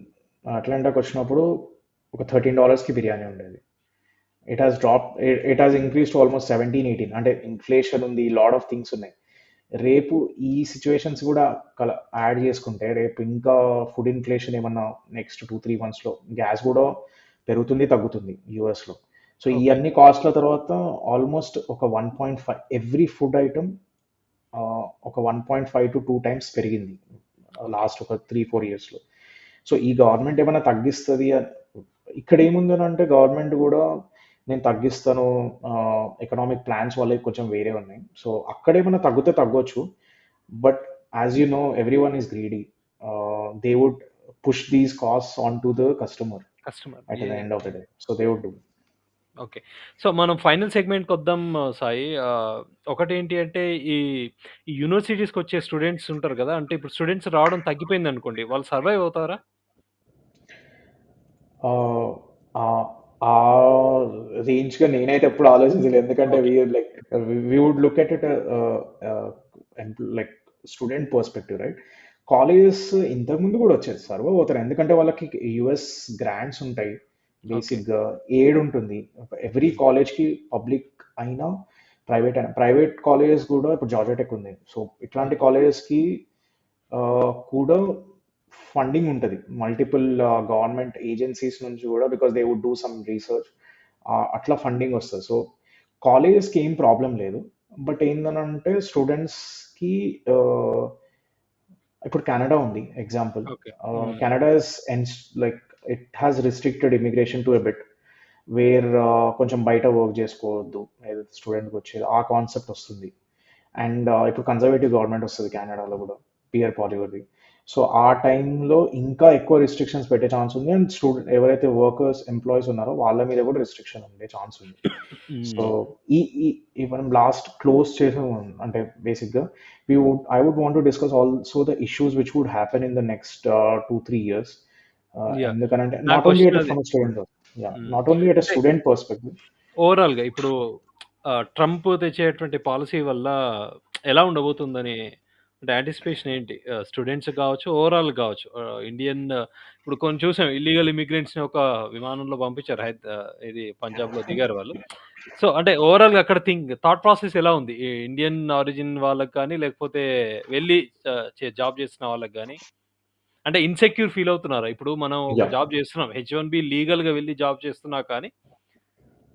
అట్లాంటాకి వచ్చినప్పుడు ఒక $13కి బిర్యానీ ఉండేది. It has drop, it has increase to almost 17-18. అంటే ఇన్ఫ్లేషన్ ఉంది, లాడ్ ఆఫ్ థింగ్స్ ఉన్నాయి. రేపు ఈ సిచ్యువేషన్స్ కూడా యాడ్ చేసుకుంటే, రేపు ఇంకా ఫుడ్ ఇన్ఫ్లేషన్ ఏమన్నా నెక్స్ట్ 2-3 మంత్స్లో, గ్యాస్ కూడా పెరుగుతుంది తగ్గుతుంది యూఎస్లో. సో ఈ ఓకే. అన్ని కాస్ట్ల తర్వాత ఆల్మోస్ట్ ఒక 1.5 ఎవ్రీ ఫుడ్ ఐటమ్, ఒక 1.5 to 2 times పెరిగింది ఓకే. లాస్ట్ ఒక 3-4 ఇయర్స్లో. సో ఈ గవర్నమెంట్ ఏమైనా తగ్గిస్తుంది ఇక్కడ ఏముందని అంటే, గవర్నమెంట్ కూడా నేను తగ్గిస్తాను, ఎకనామిక్ ప్లాన్స్ వాళ్ళకి కొంచెం వేరే ఉన్నాయి. సో అక్కడ ఏమైనా తగ్గితే తగ్గొచ్చు. But as you know every one is greedy. They would push these cost on to the customer customer. At the end of the hmm. Day. So they would do. Okay. So, మనం final సెగ్మెంట్‌కొద్దాం సాయి. ఒకటేంటి అంటే ఈ ఈ యూనివర్సిటీస్‌కొచ్చే students ఉంటారు గదా! అంటే ఇప్పుడు స్టూడెంట్స్ రావడం తగ్గిపోయిందనుకోండి. వాళ్ళు సర్వైవ్ అవుతారా? ఆహ్, ఆహ్, ఆ రేంజ్‌గా నేనైతే ఎప్పుడు ఆలోచించలేదు. ఎందుకంటే okay. Like we would look at it ah, like student perspective, right? Colleges ఇంతకుముందు కూడా వచ్చేది, సర్వ్ అవుతారు. ఎందుకంటే వాళ్ళకి యుఎస్ గ్రాంట్స్ ఉంటాయి. ఓకే. బేసిక్‌గా ఎయిడ్ ఉంటుంది. Every hmm. కాలేజ్‌కి, పబ్లిక్ అయినా ప్రైవేట్ అయినా, ప్రైవేట్ కాలేజెస్ కూడా ఇప్పుడు జార్జియా టెక్ ఉంది. సో ఇట్లాంటి హ్మ్. కాలేజెస్‌కి కూడా ఫండింగ్ ఉంటుంది మల్టిపుల్ గవర్నమెంట్ ఏజెన్సీస్ నుంచి కూడా, because they would do some research. అట్లా ఫండింగ్ వస్తుంది. సో కాలేజెస్కి ఏం ప్రాబ్లం లేదు. బట్ ఏంటంటే స్టూడెంట్స్కి, ఇప్పుడు కెనడా ఉంది example. Okay. Hmm. Canada is like it has restricted immigration to a bit where కొంచెం బయట వర్క్ చేసుకోవద్దు ఏదైతే స్టూడెంట్కి వచ్చేది ఆ కాన్సెప్ట్ వస్తుంది. అండ్ ఇప్పుడు కన్జర్వేటివ్ గవర్నమెంట్ వస్తుంది కెనడాలో కూడా, పియర్ పాలివర్ది. సో ఆ టైంలో ఇంకా ఎక్కువ రిస్ట్రిక్షన్స్ పెట్టే ఛాన్స్ ఉంది. అండ్ స్టూడెంట్ ఎవరైతే వర్కర్స్ ఎంప్లాయీస్ ఉన్నారో వాళ్ళ మీద కూడా రిస్ట్రిక్షన్ ఉండే ఛాన్స్ ఉంది. సో ఈ ఈ ఈ మనం లాస్ట్ క్లోజ్ చేసాం అంటే బేసిక్గా I would want to discuss also the issues which would happen in the next 2-3 years. Yeah ఎందుకంటే నా నాట్ ఓన్లీ క్వశ్చన్ ఎట్ అది. From student, hmm. Not only at అంటే స్టూడెంట్ పర్స్పెక్టివ్. ఓవరాల్గా ఇప్పుడు ట్రంప్ తెచ్చేటువంటి పాలసీ వల్ల ఎలా ఉండబోతుందని అంటే యాంటిసిపేషన్ ఏంటి? స్టూడెంట్స్ కావచ్చు, ఓవరాల్ కావచ్చు. ఇండియన్ ఇప్పుడు కొన్ని చూసాం, ఇల్లీగల్ ఇమిగ్రెంట్స్ని ఒక విమానంలో పంపించారు. ఇది పంజాబ్లో దిగారు వాళ్ళు. సో అంటే ఓవరాల్గా అక్కడ థాట్ ప్రాసెస్ ఎలా ఉంది? ఈ ఇండియన్ ఆరిజిన్ వాళ్ళకి కానీ, లేకపోతే వెళ్ళి జాబ్ చేస్తున్న వాళ్ళకి కానీ, అంటే ఇన్సెక్యూర్ ఫీల్ అవుతున్నారా? ఇప్పుడు మనం ఒక యా జాబ్ చేస్తున్నాం, H1B లీగల్గా వెళ్ళి జాబ్ చేస్తున్నా కానీ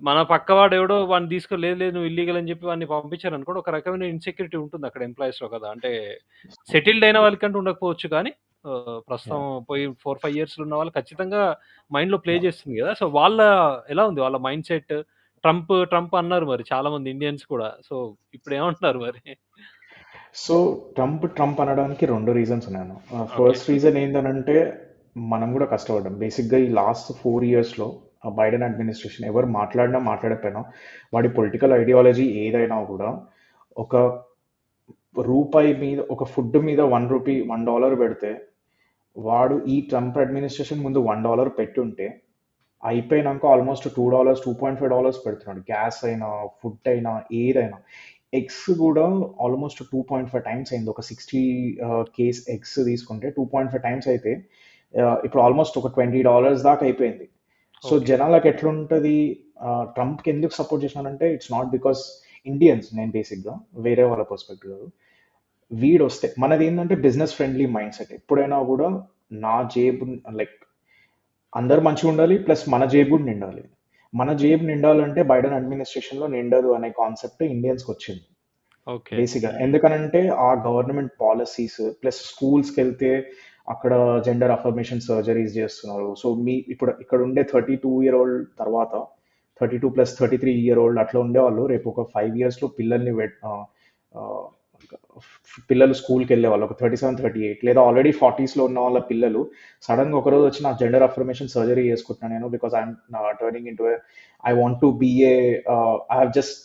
మన పక్కవాడు ఎవడో వాడిని తీసుకొని లేదు లేదు నువ్వు ఇల్లీగల్ అని చెప్పి వాడిని పంపించారు అనుకోండి, ఒక రకమైన ఇన్సెక్యూరిటీ ఉంటుంది అక్కడ ఎంప్లాయీస్లో కదా. అంటే సెటిల్డ్ అయిన వాళ్ళకంటూ ఉండకపోవచ్చు కానీ ప్రస్తుతం యా పోయి 4-5 years ఉన్న వాళ్ళు ఖచ్చితంగా మైండ్లో ప్లే చేస్తుంది కదా. సో వాళ్ళ ఎలా ఉంది వాళ్ళ మైండ్ సెట్? ట్రంప్ ట్రంప్ అన్నారు మరి చాలా మంది ఇండియన్స్ కూడా. సో ఇప్పుడు ఏమంటున్నారు మరి? సో ట్రంప్ అనడానికి రెండు రీజన్స్ ఉన్నాను. ఓకే. ఫస్ట్ రీజన్ ఏంటంటే మనం కూడా కష్టపడ్డాం. బేసిక్గా ఈ లాస్ట్ 4 yearsలో బైడెన్ అడ్మినిస్ట్రేషన్ ఎవరు మాట్లాడినా మాట్లాడకపోయినా వాడి పొలిటికల్ ఐడియాలజీ ఏదైనా కూడా ఒక రూపాయి మీద, ఒక ఫుడ్ మీద రూపీ $1 పెడితే వాడు ఈ ట్రంప్ అడ్మినిస్ట్రేషన్ ముందు $1 పెట్టుంటే అయిపోయినాక ఆల్మోస్ట్ $2, $2.5 పెడుతున్నాడు. గ్యాస్ అయినా ఫుడ్ అయినా ఏదైనా. ఎగ్స్ కూడా ఆల్మోస్ట్ 2.5 టైమ్స్ అయింది. ఒక 60 కేస్ ఎగ్స్ తీసుకుంటే 2.5 టైమ్స్ అయితే ఇప్పుడు ఆల్మోస్ట్ ఒక $20 దాకా అయిపోయింది. So okay. జనాలకు ఎట్లుంటుంది, ట్రంప్కి ఎందుకు సపోర్ట్ చేసినానంటే ఇట్స్ నాట్ బికాస్ ఇండియన్స్, నేను బేసిక్గా వేరే వాళ్ళ పర్స్పెక్టివ్ కాదు. వీడు వస్తే మనది ఏంటంటే బిజినెస్ ఫ్రెండ్లీ మైండ్ సెట్. ఎప్పుడైనా కూడా నా జేబు లైక్ అందరు మంచిగా ఉండాలి, ప్లస్ మన జేబు కూడా నిండాలి. మన జేబు నిండాలంటే బైడెన్ అడ్మినిస్ట్రేషన్లో నిండదు అనే కాన్సెప్ట్ ఇండియన్స్కి వచ్చింది ఓకే. బేసిక్గా. ఎందుకనంటే ఆ గవర్నమెంట్ పాలసీస్ ప్లస్ స్కూల్స్కి వెళ్తే అక్కడ జెండర్ అఫర్మేషన్ సర్జరీస్ చేస్తున్నారు. సో ఇప్పుడు ఇక్కడ ఉండే 32-year-old తర్వాత 32+33-year-old అట్లా ఉండేవాళ్ళు రేపు ఒక 5 yearsలో పిల్లలు స్కూల్కి వెళ్ళే వాళ్ళు ఒక 37-38 లేదా ఆల్రెడీ 40sలో ఉన్న వాళ్ళ పిల్లలు సడన్గా ఒకరోజు వచ్చి నాకు జెండర్ అఫర్మేషన్ సర్జరీ చేసుకుంటున్నాను నేను because I'm turning into I want to be a I have just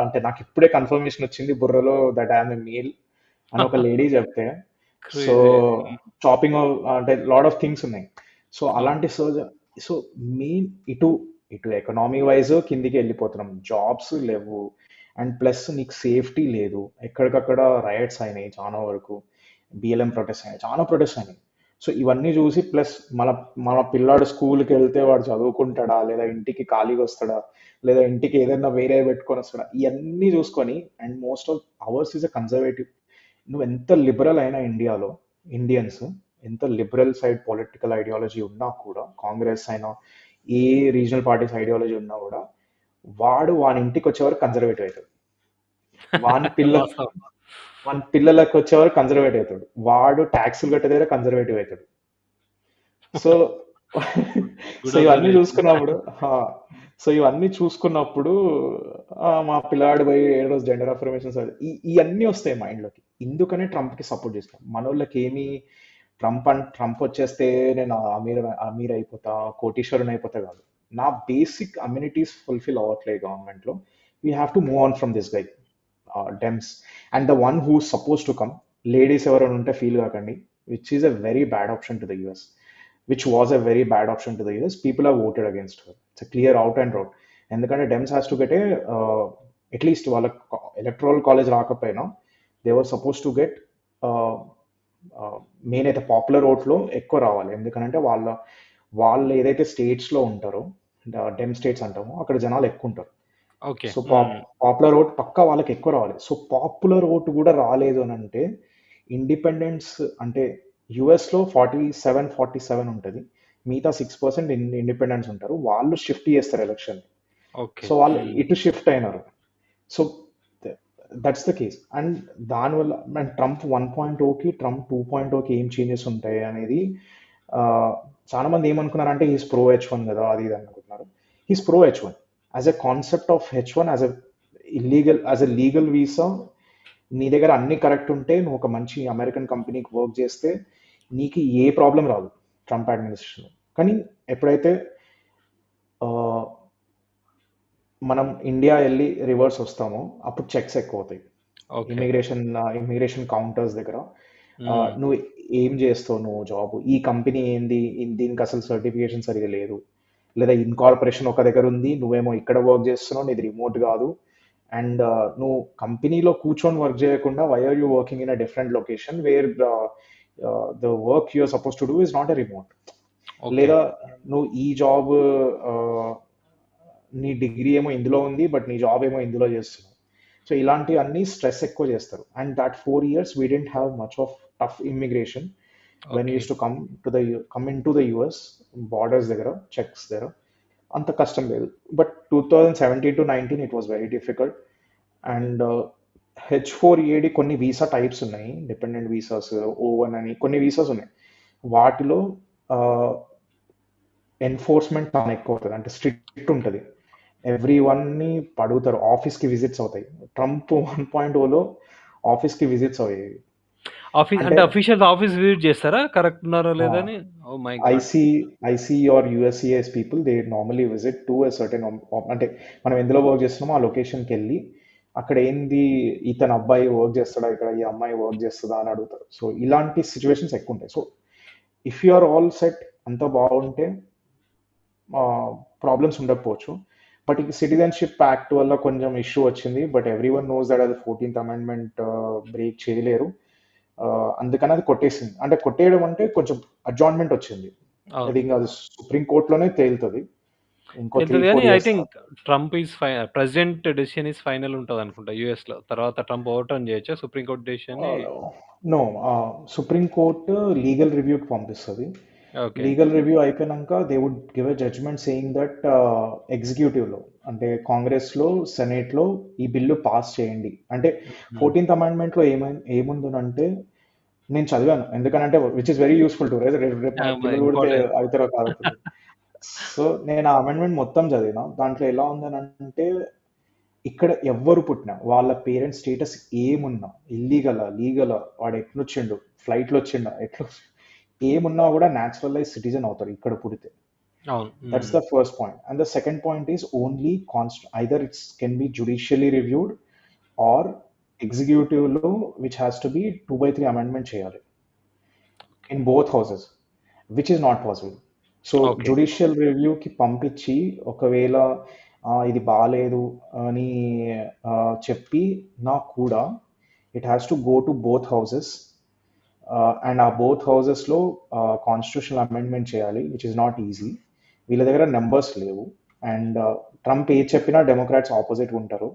అంటే నాకు ఇప్పుడే కన్ఫర్మేషన్ వచ్చింది బుర్రలో దట్ ఐఎమ్ ఏ మేల్ అని ఒక లేడీ చెప్తే, సో క్రేజీ. చాపింగ్ అంటే లాట్ ఆఫ్ థింగ్స్ ఉన్నాయి. సో అవును. అలాంటి సో మెయిన్ ఇటు ఇటు ఎకనామీ వైజ్ కిందికి వెళ్ళిపోతున్నాం, జాబ్స్ లేవు, అండ్ ప్లస్ నీకు సేఫ్టీ లేదు. ఎక్కడికక్కడ రయట్స్ అయినాయి చాలా వరకు, బిఎల్ఎం ప్రొటెస్ట్ అయినాయి, చాలా ప్రొటెస్ట్ అయినాయి. సో ఇవన్నీ చూసి ప్లస్ మన మన పిల్లాడు స్కూల్కి వెళ్తే వాడు చదువుకుంటాడా, లేదా ఇంటికి ఖాళీగా వస్తాడా, లేదా ఇంటికి ఏదైనా వేరే పెట్టుకొని వస్తాడా, ఇవన్నీ చూసుకొని. And most of hours is a conservative. నువ్వు ఎంత లిబరల్ అయినా ఇండియాలో ఇండియన్స్ ఎంత లిబరల్ సైడ్ పొలిటికల్ ఐడియాలజీ ఉన్నా కూడా, కాంగ్రెస్ అయినా ఏ రీజనల్ పార్టీస్ ఐడియాలజీ ఉన్నా కూడా, వాని ఇంటికి వచ్చేవారు కన్జర్వేటివ్ అవుతాడు. వాని పిల్ల వాస్తవం. వాని పిల్లలకు వచ్చేవారు కన్జర్వేటివ్ అవుతాడు. వాడు ట్యాక్సులు కట్టే దగ్గర కన్జర్వేటివ్ అవుతాడు. సో సో గుడ్ ఇవన్నీ అబ్జర్వేషన్. చూసుకున్నప్పుడు సో ఇవన్నీ చూసుకున్నప్పుడు మా పిల్లాడు పోయి ఏ రోజు జెండర్ అఫర్మేషన్స్ ఇవన్నీ వస్తాయి మైండ్లోకి. ఇందుకనే ట్రంప్కి సపోర్ట్ చేస్తాం. మనోళ్ళకి ఏమి ట్రంప్ వచ్చేస్తే నేను అమీర్ అయిపోతా, కోటీశ్వరుని అయిపోతా కాదు. నా బేసిక్ అమ్యూనిటీస్ ఫుల్ఫిల్ అవ్వట్లేదు గవర్నమెంట్లో. We have to move on from this guy Dems. And the one who suppose to come, ladies ఎవరైనా ఉంటే ఫీల్ కాకండి, which is a very bad option to the US, which was a very bad option to the US. People have voted against her. It's a clear out and out. ఎందుకంటే Dems has to get a at least వాళ్ళ electoral college రాకపోయినా they were suppose to get main అయితే popular ఓట్లో ఎక్కువ రావాలి. ఎందుకంటే వాళ్ళు ఏదైతే స్టేట్స్లో ఉంటారో, డెమ్ స్టేట్స్ అంటామో, అక్కడ జనాలు ఎక్కువ ఉంటారు. ఓకే. సో పాపులర్ ఓట్ పక్కా వాళ్ళకి ఎక్కువ రావాలి. సో పాపులర్ ఓట్ కూడా రాలేదు అని అంటే ఇండిపెండెన్స్ అంటే యుఎస్లో 47-47 ఉంటుంది, మిగతా 6% ఇండిపెండెన్స్ ఉంటారు. వాళ్ళు షిఫ్ట్ చేస్తారు ఎలక్షన్. ఓకే. సో వాళ్ళు ఇటు షిఫ్ట్ అయినారు. So that's the case. And దానివల్ల ట్రంప్ 1.0కి ట్రంప్ 2.0కి ఏం చేంజెస్ ఉంటాయి అనేది చాలా మంది ఏమనుకున్నారంటే హీస్ ప్రో H1 కదా అది ఇది అనుకుంటున్నారు. He's pro H1 as a concept of H1 as a legal visa. నీ దగ్గర అన్ని కరెక్ట్ ఉంటే నువ్వు ఒక మంచి అమెరికన్ కంపెనీకి వర్క్ చేస్తే నీకు ఏ ప్రాబ్లం రాదు ట్రంప్ అడ్మినిస్ట్రేషన్. కానీ ఎప్పుడైతే ఆ, మనం ఇండియా వెళ్ళి రివర్స్ వస్తామో అప్పుడు చెక్స్ ఎక్కువ అవుతాయి ఓకే. ఇమిగ్రేషన్ కౌంటర్స్ దగ్గర. నువ్వు ఏం చేస్తావు, నువ్వు జాబ్, ఈ కంపెనీ ఏంది, దీనికి అసలు సర్టిఫికేషన్ సరిగా లేదు, లేదా ఇన్కార్పొరేషన్ ఒక దగ్గర ఉంది, నువ్వేమో ఇక్కడ వర్క్ చేస్తున్నావు, నీది రిమోట్ కాదు, అండ్ నువ్వు కంపెనీలో కూర్చొని వర్క్ చేయకుండా why are you working in a different location where the work you're suppose to do is not a remote. Okay. లేదా నువ్వు ఈ జాబ్ నీ డిగ్రీ ఏమో ఇందులో ఉంది బట్ నీ జాబ్ ఏమో ఇందులో చేస్తున్నావు. సో ఇలాంటివన్నీ స్ట్రెస్ ఎక్కువ చేస్తారు. And that 4 years we didn't have much of tough immigration when we okay. used to come into the US borders దగ్గర చెక్స్ దగ్గర అంత కష్టం లేదు. But 2017 to 19 it was very difficult. And H4EAD కొన్ని visa types ఉన్నాయి, dependent visas, O1 అని కొన్ని visas ఉన్నాయి. వాటిలో ఎన్ఫోర్స్మెంట్ చాలా ఎక్కువ అవుతుంది, అంటే స్ట్రిక్ట్ ఉంటుంది. ఎవ్రీ వన్ని పడుగుతారు, ఆఫీస్కి విజిట్స్ అవుతాయి. ట్రంప్ 1.0లో ఆఫీస్కి విజిట్స్ అయ్యాయి. ఆఫీస్ అంటే అంటే అఫీషియల్స్ ఆఫీస్ విజిట్ చేస్తారా కరెక్ట్ ఉన్నారో లేదని? Oh my god. ICE or USCIS people they normally visit to a certain, అంటే మనం ఎందులో వర్క్ చేస్తున్నామో ఆ లొకేషన్కి వెళ్ళి అక్కడ ఏంది, ఇతను అబ్బాయి వర్క్ చేస్తాడా ఇక్కడ, ఈ అమ్మాయి వర్క్ చేస్తుందా అని అడుగుతారు. సో ఇలాంటి సిచ్యువేషన్స్ ఎక్కువ ఉంటాయి. So if you are all set, అంతా బాగుంటే ప్రాబ్లమ్స్ ఉండకపోవచ్చు. బట్ ఈ సిటిజన్షిప్ యాక్ట్ వల్ల కొంచెం ఇష్యూ వచ్చింది. But every one knows that అది 14th అమెండ్మెంట్ బ్రేక్ చేయలేరు. అందుకని అది కొట్టేసింది. అంటే కొట్టేయడం అంటే కొంచెం అడ్జాయిన్మెంట్ వచ్చింది. అది ఇంకా అది సుప్రీం కోర్టులోనే తేలుతుంది ఇంకో 3-4 కానీ I years. Think Trump is president decision is final ఉంటుంది అనుకుంటా యుఎస్ లో. తర్వాత ట్రంప్ ఓవర్టర్న్ చేయొచ్చా supreme court decision? No, supreme court legal రివ్యూకి పంపిస్తుంది. ఓకే. లీగల్ రివ్యూ అయిపోయినాక they would give a judgement saying that ఎగ్జిక్యూటివ్లో, అంటే కాంగ్రెస్లో, సెనేట్లో ఈ బిల్లు పాస్ చేయండి. అంటే 14th అమెండ్మెంట్లో ఏముందంటే, నేను చదివాను ఎందుకనంటే which is very useful to రేపు పిల్లలు పుడితే అవుతారో కాదో. సో నేను ఆ అమెండ్మెంట్ మొత్తం చదివిన. దాంట్లో ఎలా ఉందని అంటే, ఇక్కడ ఎవ్వరు పుట్టినా వాళ్ళ పేరెంట్స్ స్టేటస్ ఏమున్నా, ఇల్లీగలా లీగలా, వాడు ఎట్లొచ్చిండు, ఫ్లైట్లో వచ్చిండా, ఎట్లా ఏమున్నా కూడా న్యాచురలైజ్ సిటిజన్ అవుతారు ఇక్కడ పుడితే. That's the first point. And the second point is only either it's can be judicially reviewed or ఎగ్జిక్యూటివ్లో which has to be 2/3 amendment చేయాలి in both houses, which is not possible. So judicial రివ్యూకి పంపించి ఒకవేళ ఇది బాగాలేదు అని చెప్పి నా కూడా it has to go to both houses. And ఆ బోత్ హౌసెస్లో కాన్స్టిట్యూషనల్ అమెండ్మెంట్ చేయాలి, విచ్ ఇస్ నాట్ ఈజీ. వీళ్ళ దగ్గర నెంబర్స్ లేవు. అండ్ ట్రంప్ ఏ చెప్పినా డెమోక్రాట్స్ ఆపోజిట్ ఉంటారు.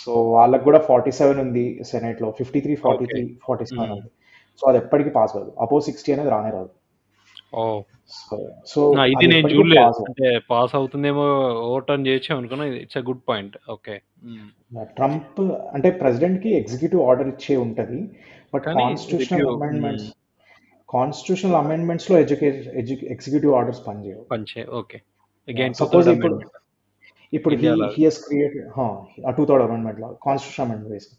సో వాళ్ళకు కూడా 47 ఉంది సెనేట్లో, 53-47 ఉంది. సో అది ఎప్పటికీ పాస్ కాదు. అపో 60 అనేది రానే రాదు. సో ఇది నేను చూడలేదు, అంటే పాస్ అవుతుందేమో ఓవర్టర్న్ చేయొచ్చు అనుకున్నా. It's a good point. Okay. Trump అంటే ప్రెసిడెంట్ కి ఎగ్జిక్యూటివ్ ఆర్డర్ ఇచ్చే ఉంటది, బట్ కాన్స్టిట్యూషనల్ అమెండ్మెంట్స్ లో ఎగ్జిక్యూటివ్ ఆర్డర్స్ పనిచేయవు. ఓకే. సపోజ్ ఇప్పుడు హీ హస్ క్రియేటెడ్ 2/3 అమెండ్మెంట్ లో కాన్స్టిట్యూషన్ అమెండ్మెంట్ వేసి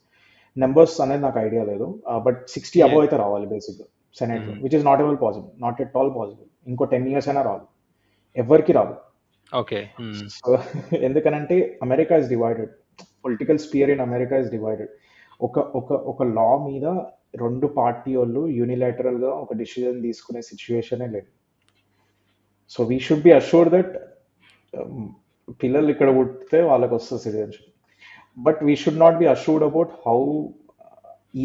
నెంబర్స్ అనేది నాకు ఐడియా లేదు, బట్ 60 అబౌవ్ అయితే రావాలి బేసిక్ సెనేట్ లో, which is not at all possible. ఇంకో 10 years అయినా రాదు, ఎవరికి రాదు. ఓకే. సో ఎందుకనంటే America is divided, political spear in America is divided. ఒక లా మీద 2 పార్టీ వాళ్ళు యూనిలాటరల్ గా ఒక డిసిజన్ తీసుకునే సిచ్యువేషనే లేదు. So we should be assured that పిల్లలు ఇక్కడ పుట్టితే వాళ్ళకి వస్తుంది citizenship, but we should not be assured about how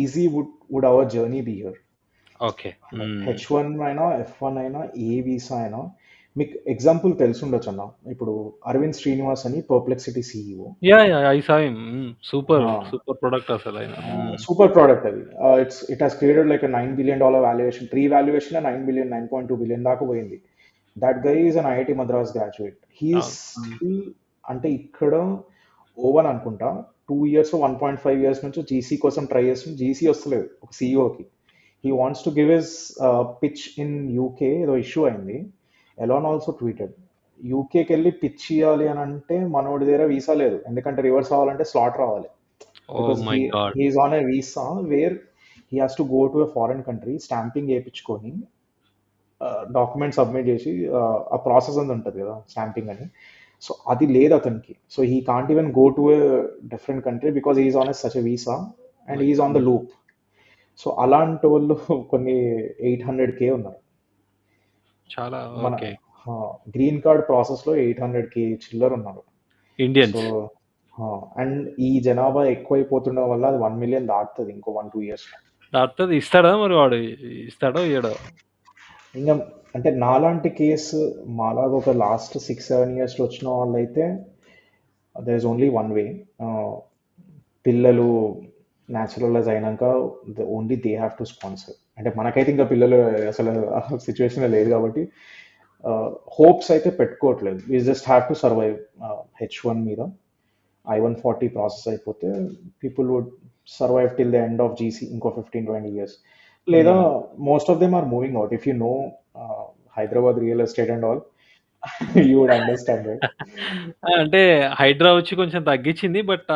easy would our journey be here. Okay. H1 అయినా F1 అయినా ఏ వీసా అయినా మీకు ఎగ్జాంపుల్ తెలుసుండొచ్చు అన్న. ఇప్పుడు అరవింద్ శ్రీనివాస్ అని పర్ప్లెక్సిటీ CEO. సూపర్ ప్రొడక్ట్ అసలు ఆయన. సూపర్ ప్రోడక్ట్ అది. It has created like $9 billion valuation. Pre valuation 9 billion, 9.2 billion దాకా పోయింది. That guy is an IIT Madras graduate. He's still, అంటే ఇక్కడ O1 అనుకుంటా 2 years 1.5 years నుంచి జీసీ కోసం ట్రై చేస్తుంది, జీసీ వస్తలేదు ఒక CEOకి. he wants to give his pitch in UK ఏదో ఇష్యూ అయింది. ఎలాన్ ఆల్సో ట్వీటెడ్ యూకేకి వెళ్ళి పిచ్ ఇవ్వాలి అని అంటే మనోడి దగ్గర వీసా లేదు, ఎందుకంటే రివర్స్ అవ్వాలంటే స్లాట్ రావాలి. Oh because my God. He is on a visa where he has to go to a foreign country, stamping వేయించుకొని డాక్యుమెంట్ సబ్మిట్ చేసి ఆ ప్రాసెస్ అంతా ఉంటుంది కదా స్టాంపింగ్ అని. సో అది లేదు అతనికి. So he can't even go to a different country because he's on a such a visa and my he's god. On the loop. So అలాంటి వాళ్ళు కొన్ని 800K ఉన్నారు చాలా మన ఓకే. గ్రీన్ కార్డ్ ప్రాసెస్లో. 800K చిల్లర ఉన్నారు. So Indians. అండ్ ఈ జనాభా ఎక్కువైపోతుండడం వల్ల అది 1 million దాటుతుంది ఇంకో 1-2 yearsలో. డాక్టర్ ఇస్తాడా మరి వాడు? ఇస్తాడో ఇయ్యడో? ఇంకా అంటే నాలాంటి కేసు మాలాగా ఒక లాస్ట్ 6-7 yearsలో వచ్చిన వాళ్ళైతే there is only one way. పిల్లలు న్యాచురలైజ్ అయినాక only they have to sponsor. అంటే మనకైతే ఇంకా పిల్లలు అసలు సిచ్యువేషన్ లేదు కాబట్టి హోప్స్ అయితే పెట్టుకోవట్లేదు. We just have to survive. H1 మీద I-140 ప్రాసెస్ అయిపోతే people would survive till the end of GC ఇంకో 15-20 years. లేదా most of them are moving out. If you know Hyderabad real estate and all you would understand right. అంటే హైడ్రా వచ్చి కొంచెం తగ్గించింది, but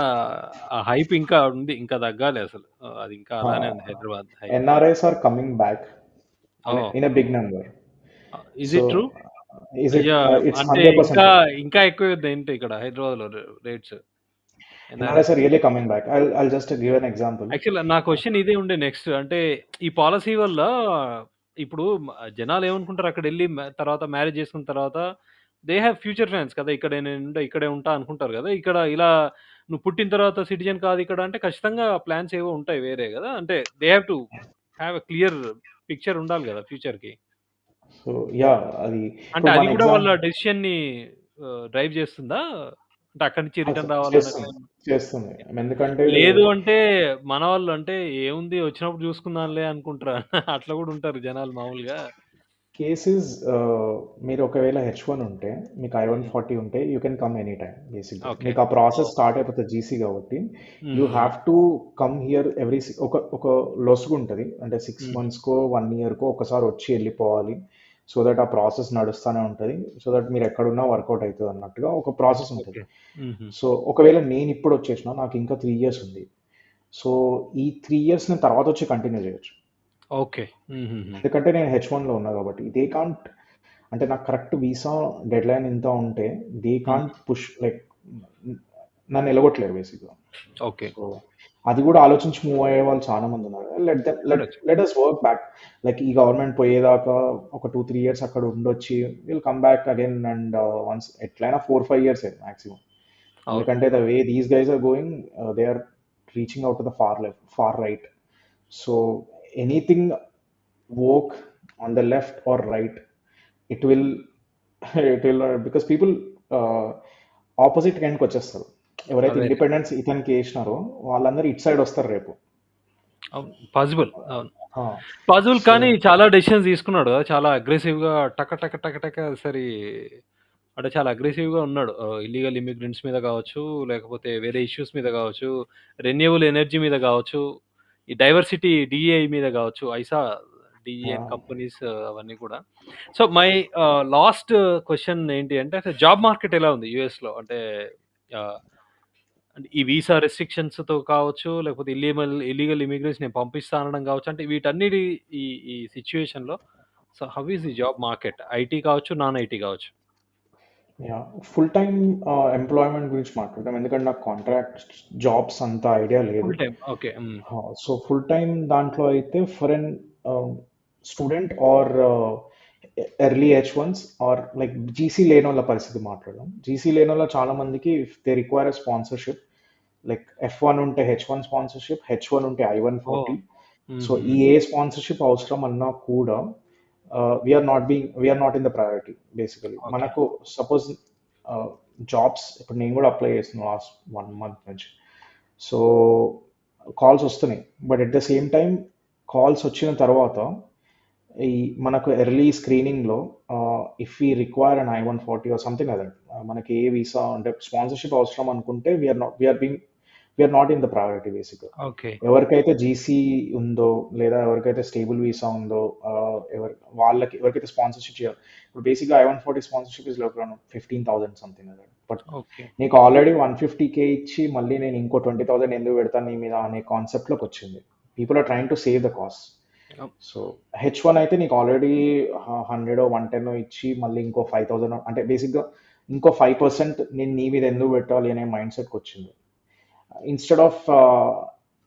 ఆ hype ఇంకా ఉంది, ఇంకా తగ్గాలి అసలు. అది ఇంకా అలానే ఉంది Hyderabad hype. NRIs are coming back oh in a big number. Is So it true? is it అయ్యా, it's అంటే 100% ఇంకా true. ఇంకా ఎక్కువ ఏంటి ఇక్కడ హైదరాబాద్ లో rates NRIs NRIs? are really coming back. I'll just give an example. Actual నా question ఇదే ఉండే నెక్స్ట్. అంటే ఈ పాలసీ వల్ల ఇప్పుడు జనాలు ఏమనుకుంటారు, అక్కడ వెళ్ళి తర్వాత మ్యారేజ్ చేసుకున్న తర్వాత దే హ్యావ్ ఫ్యూచర్ ప్లాన్స్ కదా, ఇక్కడ నేను ఇక్కడే ఉంటా అనుకుంటారు కదా. ఇక్కడ ఇలా నువ్వు పుట్టిన తర్వాత సిటిజన్ కాదు ఇక్కడ అంటే ఖచ్చితంగా ప్లాన్స్ ఏవో ఉంటాయి వేరే కదా. అంటే they have to have a clear picture ఉండాలి కదా ఫ్యూచర్ కి. సో యా అది అంటే ఇప్పుడు అది మన కూడా వాళ్ళ ఎగ్జామ్ డెసిషన్ ని డ్రైవ్ చేస్తుందా? అంటే అక్కడి నుంచి రిటర్న్ చేస్తుంది రావాలన్నది. చేస్తుంది. ఎందుకంటే లేదు అంటే మన వాళ్ళు అంటే ఏముంది వచ్చినప్పుడు చూసుకుందాంలే అనుకుంటారా? అట్లా కూడా ఉంటారు జనాలు మామూలుగా. కేసెస్ మీరు ఒకవేళ H1 ఉంటే మీకు I-140 ఉంటే you can come any time బేసిక్గా. ఓకే. మీకు ఆ ప్రాసెస్ స్టార్ట్ అయిపోతుంది GC కాబట్టి you have to come here every ఒక లొసుగు ఉంటుంది. అంటే 6 monthsకో 1 yearకో ఒకసారి వచ్చి వెళ్ళిపోవాలి. సో దట్ ఆ ప్రాసెస్ నడుస్తూనే ఉంటుంది. సో దట్ మీరు ఎక్కడున్నా వర్కౌట్ అవుతుంది అన్నట్టుగా ఒక ప్రాసెస్ ఉంటుంది. సో ఒకవేళ నేను ఇప్పుడు వచ్చేసిన నాకు ఇంకా 3 years ఉంది. సో ఈ 3 years నేను తర్వాత వచ్చి కంటిన్యూ చేయొచ్చు, ఓకే. ఎందుకంటే నేను H1లో ఉన్నా కాబట్టి. దే కాంట్ అంటే నాకు కరెక్ట్ వీసా డెడ్ లైన్ ఇంత ఉంటే దే కాంట్ పుష్ లైక్ నన్ను ఎలగొట్టలేరు బేసిక్గా. ఓకే. సో అది కూడా ఆలోచించి మూవ్ అయ్యే వాళ్ళు చాలా మంది ఉన్నారు. Let us work back. Like ఈ గవర్నమెంట్ పోయేదాకా ఒక 2-3 years అక్కడ ఉండొచ్చి will come back again and once ఎట్లయినా 4-5 years మాక్సిమం. ఎందుకంటే the way these guys are going they are reaching out to the far right. So anything woke on the left or right, it will because people opposite ఎండ్కి వచ్చేస్తారు. ఎవరైతే independence ఇతనికి వేసినారో వాళ్ళందరూ ఇటు side వస్తారు రేపు. Possible, possible. కానీ చాలా డెసిషన్స్ తీసుకున్నాడు కదా, చాలా అగ్రెసివ్ గా టక టక టక టక సరి అంటే చాలా అగ్రెసివ్ గా ఉన్నాడు. ఇల్లీగల్ ఇమిగ్రెంట్స్ మీద కావచ్చు, లేకపోతే వేరే ఇష్యూస్ మీద కావచ్చు, రెన్యూవబుల్ ఎనర్జీ మీద కావచ్చు, ఈ డైవర్సిటీ డిఏ మీద కావచ్చు, ఐసా డిఏ కంపెనీస్ అవన్నీ కూడా. సో మై లాస్ట్ క్వశ్చన్ ఏంటి అంటే జాబ్ మార్కెట్ ఎలా ఉంది యుఎస్ లో? అంటే ఈ వీసా రెస్ట్రిక్షన్స్ తో కావచ్చు, లేకపోతే ఇల్లీగల్ ఇమిగ్రెంట్స్ నేను పంపిస్తా అనడం కావచ్చు, అంటే వీటన్నిటి ఈ సిచ్యువేషన్ లో so how is the job market? IT కావచ్చు, నాన్ ఐటీ కావచ్చు. ఫుల్ టైమ్ ఎంప్లాయ్మెంట్ గురించి మాట్లాడదాం, ఎందుకంటే నాకు కాంట్రాక్ట్ జాబ్స్ అంత ఐడియా లేదు. Full time okay. So full time దాంట్లో అయితే for an student or early H1s or like GC లేని వాళ్ళ పరిస్థితి మాట్లాడదాం. GC లేని వాళ్ళ చాలా మందికి if they require a sponsorship, like F1 ఉంటే H1 స్పాన్సర్షిప్, H1 ఉంటే I-140. సో ఈ ఏ స్పాన్సర్షిప్ అవసరం అన్నా కూడా we are not in the priority basically. మనకు సపోజ్ జాబ్స్ ఇప్పుడు నేను కూడా అప్లై చేస్తున్నాను లాస్ట్ 1 month నుంచి. సో కాల్స్ వస్తున్నాయి, but at the same time calls వచ్చిన తర్వాత ఈ మనకు ఎర్లీ స్క్రీనింగ్లో if we require an I-140 or something అదే మనకి ఏ వీసా అంటే స్పాన్సర్షిప్ అవసరం అనుకుంటే we are we are not in the priority బేసిక్గా. ఓకే. ఎవరికైతే జీసీ ఉందో లేదా ఎవరికైతే స్టేబుల్ వీసా ఉందో వాళ్ళకి ఎవరికైతే స్పాన్సర్షిప్ చేయాలి. ఇప్పుడు బేసిక్గా I-140 sponsorship is like 15,000 something అదే. But okay. నీకు ఆల్రెడీ 150K ఇచ్చి మళ్ళీ నేను ఇంకో 20,000 ఎందుకు పెడతాను నీ మీద అనే కాన్సెప్ట్లోకి వచ్చింది. People are trying to save the cost. So H1 అయితే నీకు ఆల్రెడీ 100 110 ఇచ్చి మళ్ళీ ఇంకో 5,000 అంటే బేసిక్గా ఇంకో 5% నేను నీ మీద ఎందుకు పెట్టాలి అనే మైండ్ సెట్కి వచ్చింది. ఇన్స్టెడ్ ఆఫ్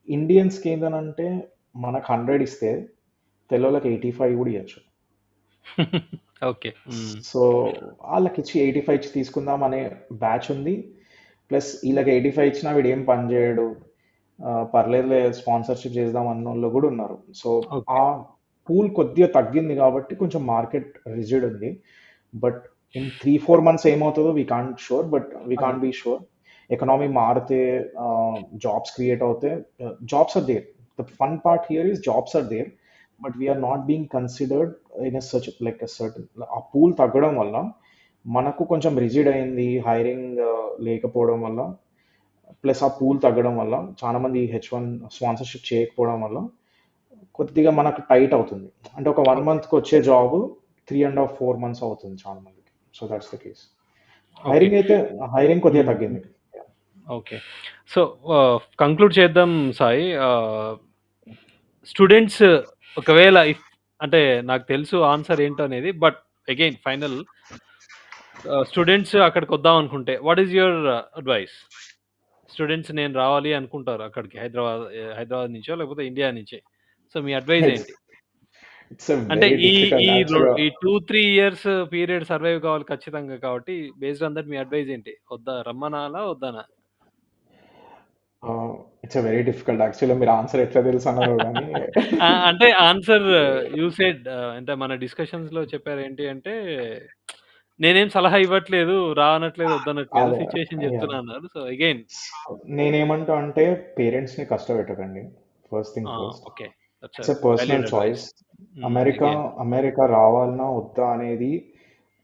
ఇండియన్స్కి ఏంటంటే మనకు 100 ఇస్తే తెలుగులకు 85 కూడా ఇవ్వచ్చు. ఓకే. సో వాళ్ళకి ఇచ్చి 85 ఇచ్చి తీసుకుందాం అనే బ్యాచ్ ఉంది. ప్లస్ వీళ్ళకి 85 ఇచ్చినా వీడు ఏం పని చేయడు, పర్లేదులే స్పాన్సర్షిప్ చేద్దాం అన్న వాళ్ళు కూడా ఉన్నారు. సో ఆ పూల్ కొద్దిగా తగ్గింది కాబట్టి కొంచెం మార్కెట్ రిజిడ్ ఉంది. బట్ ఇన్ 3-4 months ఏమవుతుందో we can't sure, but we can't be sure. Economy మారితే జాబ్స్ క్రియేట్ అవుతే jobs are there. The fun part here is jobs are there, but we're not being considered in a such like a certain. ఆ pool తగ్గడం వల్ల మనకు కొంచెం rigid అయింది, hiring లేకపోవడం వల్ల, ప్లస్ ఆ పూల్ తగ్గడం వల్ల చాలా మంది H1 స్పాన్సర్షిప్ చేయకపోవడం వల్ల కొద్దిగా మనకు టైట్ అవుతుంది. అంటే ఒక 1 monthకి వచ్చే జాబ్ 3.5-4 months అవుతుంది చాలా మందికి. So that's the case. Hiring కొద్దిగా తగ్గింది. ఓకే. సో కంక్లూడ్ చేద్దాం సాయి. స్టూడెంట్స్ ఒకవేళ అంటే నాకు తెలుసు ఆన్సర్ ఏంటో అనేది, బట్ అగైన్ ఫైనల్ స్టూడెంట్స్ అక్కడికి వద్దాం అనుకుంటే what is your advice? Students నేను రావాలి అనుకుంటారు అక్కడికి, హైదరాబాద్ నుంచో లేకపోతే ఇండియా నుంచే. సో మీ అడ్వైస్ ఏంటి? అంటే ఈ 2-3 years పీరియడ్ సర్వైవ్ కావాలి ఖచ్చితంగా కాబట్టి బేస్డ్ ఆన్ దట్ మీ అడ్వైజ్ ఏంటి? రమ్మనాలా వద్దానా? It's very difficult actually. మీరు ఆన్సర్ ఎట్లా తెలుసు అన్నారు కానీ అంటే ఆన్సర్ యూ సెడ్ అంటే మన డిస్కషన్స్ లో చెప్పారు ఏంటి అంటే నేనేం సలహా ఇవ్వట్లేదు, రానట్లేదు, వద్దనట్లేదు, సిచ్యుయేషన్ చెప్తున్నా అన్నారు. సో అగైన్ నేనేమంటా అంటే పేరెంట్స్ ని కష్టపెట్టకండి. First thing first, okay, it's a personal choice. America రావాలన్నా వద్దా అనేది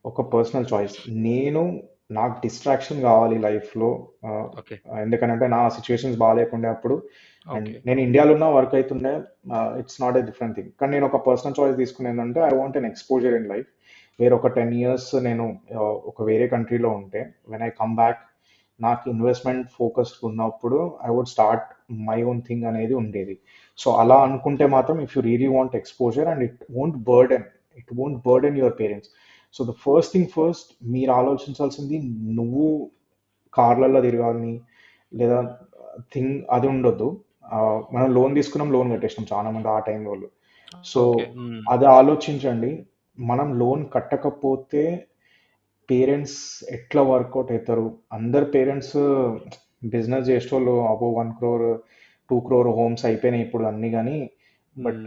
ఒక పర్సనల్ చాయిస్. నాకు డిస్ట్రాక్షన్ కావాలి లైఫ్లో, ఎందుకంటే నా సిచ్యువేషన్స్ బాగాలేకుండే అప్పుడు, అండ్ నేను ఇండియాలో ఉన్న వర్క్ అవుతుండే, it's not a different thing. కానీ నేను ఒక పర్సనల్ చాయిస్ తీసుకుని ఏంటంటే I want an exposure in life. వేరే ఒక 10 years నేను ఒక వేరే కంట్రీలో ఉంటే వెన్ ఐ కమ్ బ్యాక్ నాకు ఇన్వెస్ట్మెంట్ ఫోకస్డ్ ఉన్నప్పుడు I would start my own thing అనేది ఉండేది. సో అలా అనుకుంటే మాత్రం if you really want exposure and it won't burden your parents. So the first thing first, మీరు ఆలోచించాల్సింది నువ్వు కార్లలో తిరగాలని లేదా అది ఉండొద్దు. మనం లోన్ తీసుకున్నాం, లోన్ కట్టేసినాం చాలా మంది ఆ టైం వాళ్ళు. సో అది ఆలోచించండి. మనం లోన్ కట్టకపోతే పేరెంట్స్ ఎట్లా వర్కౌట్ అవుతారు? అందరు పేరెంట్స్ బిజినెస్ చేసేటోళ్ళు, అబో 1 crore 2 crore హోమ్స్ అయిపోయినాయి ఇప్పుడు అన్ని. కానీ బట్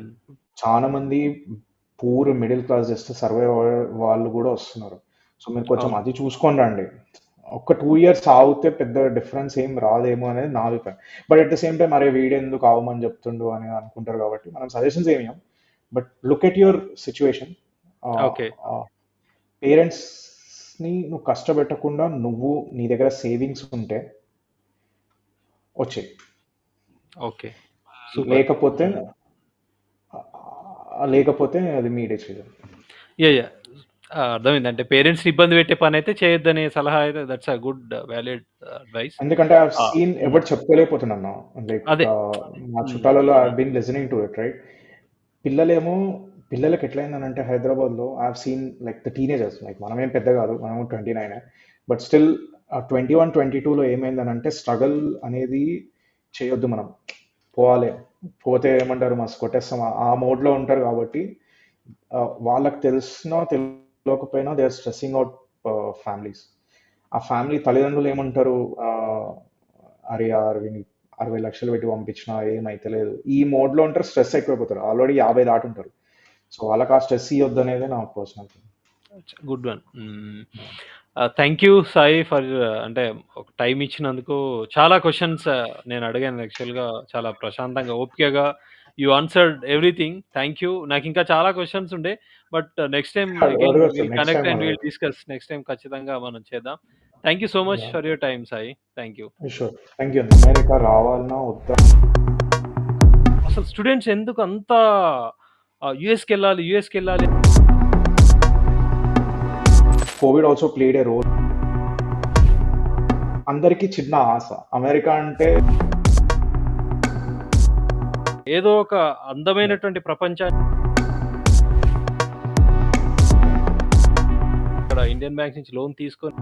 చాలా మంది poor middle class just survive వాళ్ళు కూడా వస్తున్నారు. సో మీరు కొంచెం అది చూసుకొని రండి. ఒక 2 years ఆగితే పెద్ద డిఫరెన్స్ ఏం రాదేమో అనేది నా అభిప్రాయం. But at the same time అరే వీడియో ఎందుకు ఆగమని చెప్తుండు అని అనుకుంటారు కాబట్టి మనం సజెషన్స్ ఏమి ఇవ్వం. But look at your situation. Parents ని నువ్వు కష్టపెట్టకుండా నువ్వు నీ దగ్గర సేవింగ్స్ ఉంటే వచ్చాయి. ఓకే, లేకపోతే అది మీ డెసిజన్. అర్థమైంది. అంటే పేరెంట్స్ ఇబ్బంది పెట్టే పని అయితే చేయొద్దనే సలహా అయితే that's a good valid advice. ఎందుకంటే ఐ హావ్ సీన్ ఎవరు చెప్పుకోలేకపోతున్నా, లైక్ మా చుట్టాలలో I have been listening to it right. పిల్లలకి ఎట్లయిందనంటే హైదరాబాద్లో I have seen like the teenagers, like మనమేం పెద్ద కాదు, మనము 29, బట్ స్టిల్ 21, 22లో ఏమైందనంటే స్ట్రగల్ అనేది చేయొద్దు, మనం పోతే ఏమంటారు మస్తు కొట్టేస్తాం ఆ మోడ్లో ఉంటారు. కాబట్టి వాళ్ళకి తెలియకపోయినా they are stressing out families. ఆ ఫ్యామిలీ తల్లిదండ్రులు ఏమంటారు, అరే 60 లక్షలు పెట్టి పంపించినా ఏమైతలేదు, ఈ మోడ్లో ఉంటారు. స్ట్రెస్ ఎక్కువైపోతారు, ఆల్రెడీ 50 దాటుంటారు. సో వాళ్ళకి ఆ స్ట్రెస్ ఇవ్వద్దు అనేది నా personal thing. Good one. Thank you Sai for అంటే ఒక టైం ఇచ్చినందుకు. చాలా క్వశ్చన్స్ నేను అడిగాను యాక్చువల్గా, చాలా ప్రశాంతంగా ఓపికగా you answered everything. Thank you. నాకు ఇంకా చాలా క్వశ్చన్స్ ఉండే, but next time connect and will discuss. Next time ఖచ్చితంగా మనం చేద్దాం. Thank you so much yeah, for your time Sai. Thank you. Sure. Thank you. America రావాలన్నా వద్దా? అసలు స్టూడెంట్స్ ఎందుకు అంత యూఎస్‌కెళ్ళాలి, యూఎస్‌కెళ్ళాలి? Covid also played a role. అందరికీ చిన్న ఆశ అమెరికా అంటే. ఏదో ఒక అందమైనటువంటి ప్రపంచాన్ని ఇక్కడ ఇండియన్ బ్యాంక్స్ నుంచి లోన్ తీసుకొని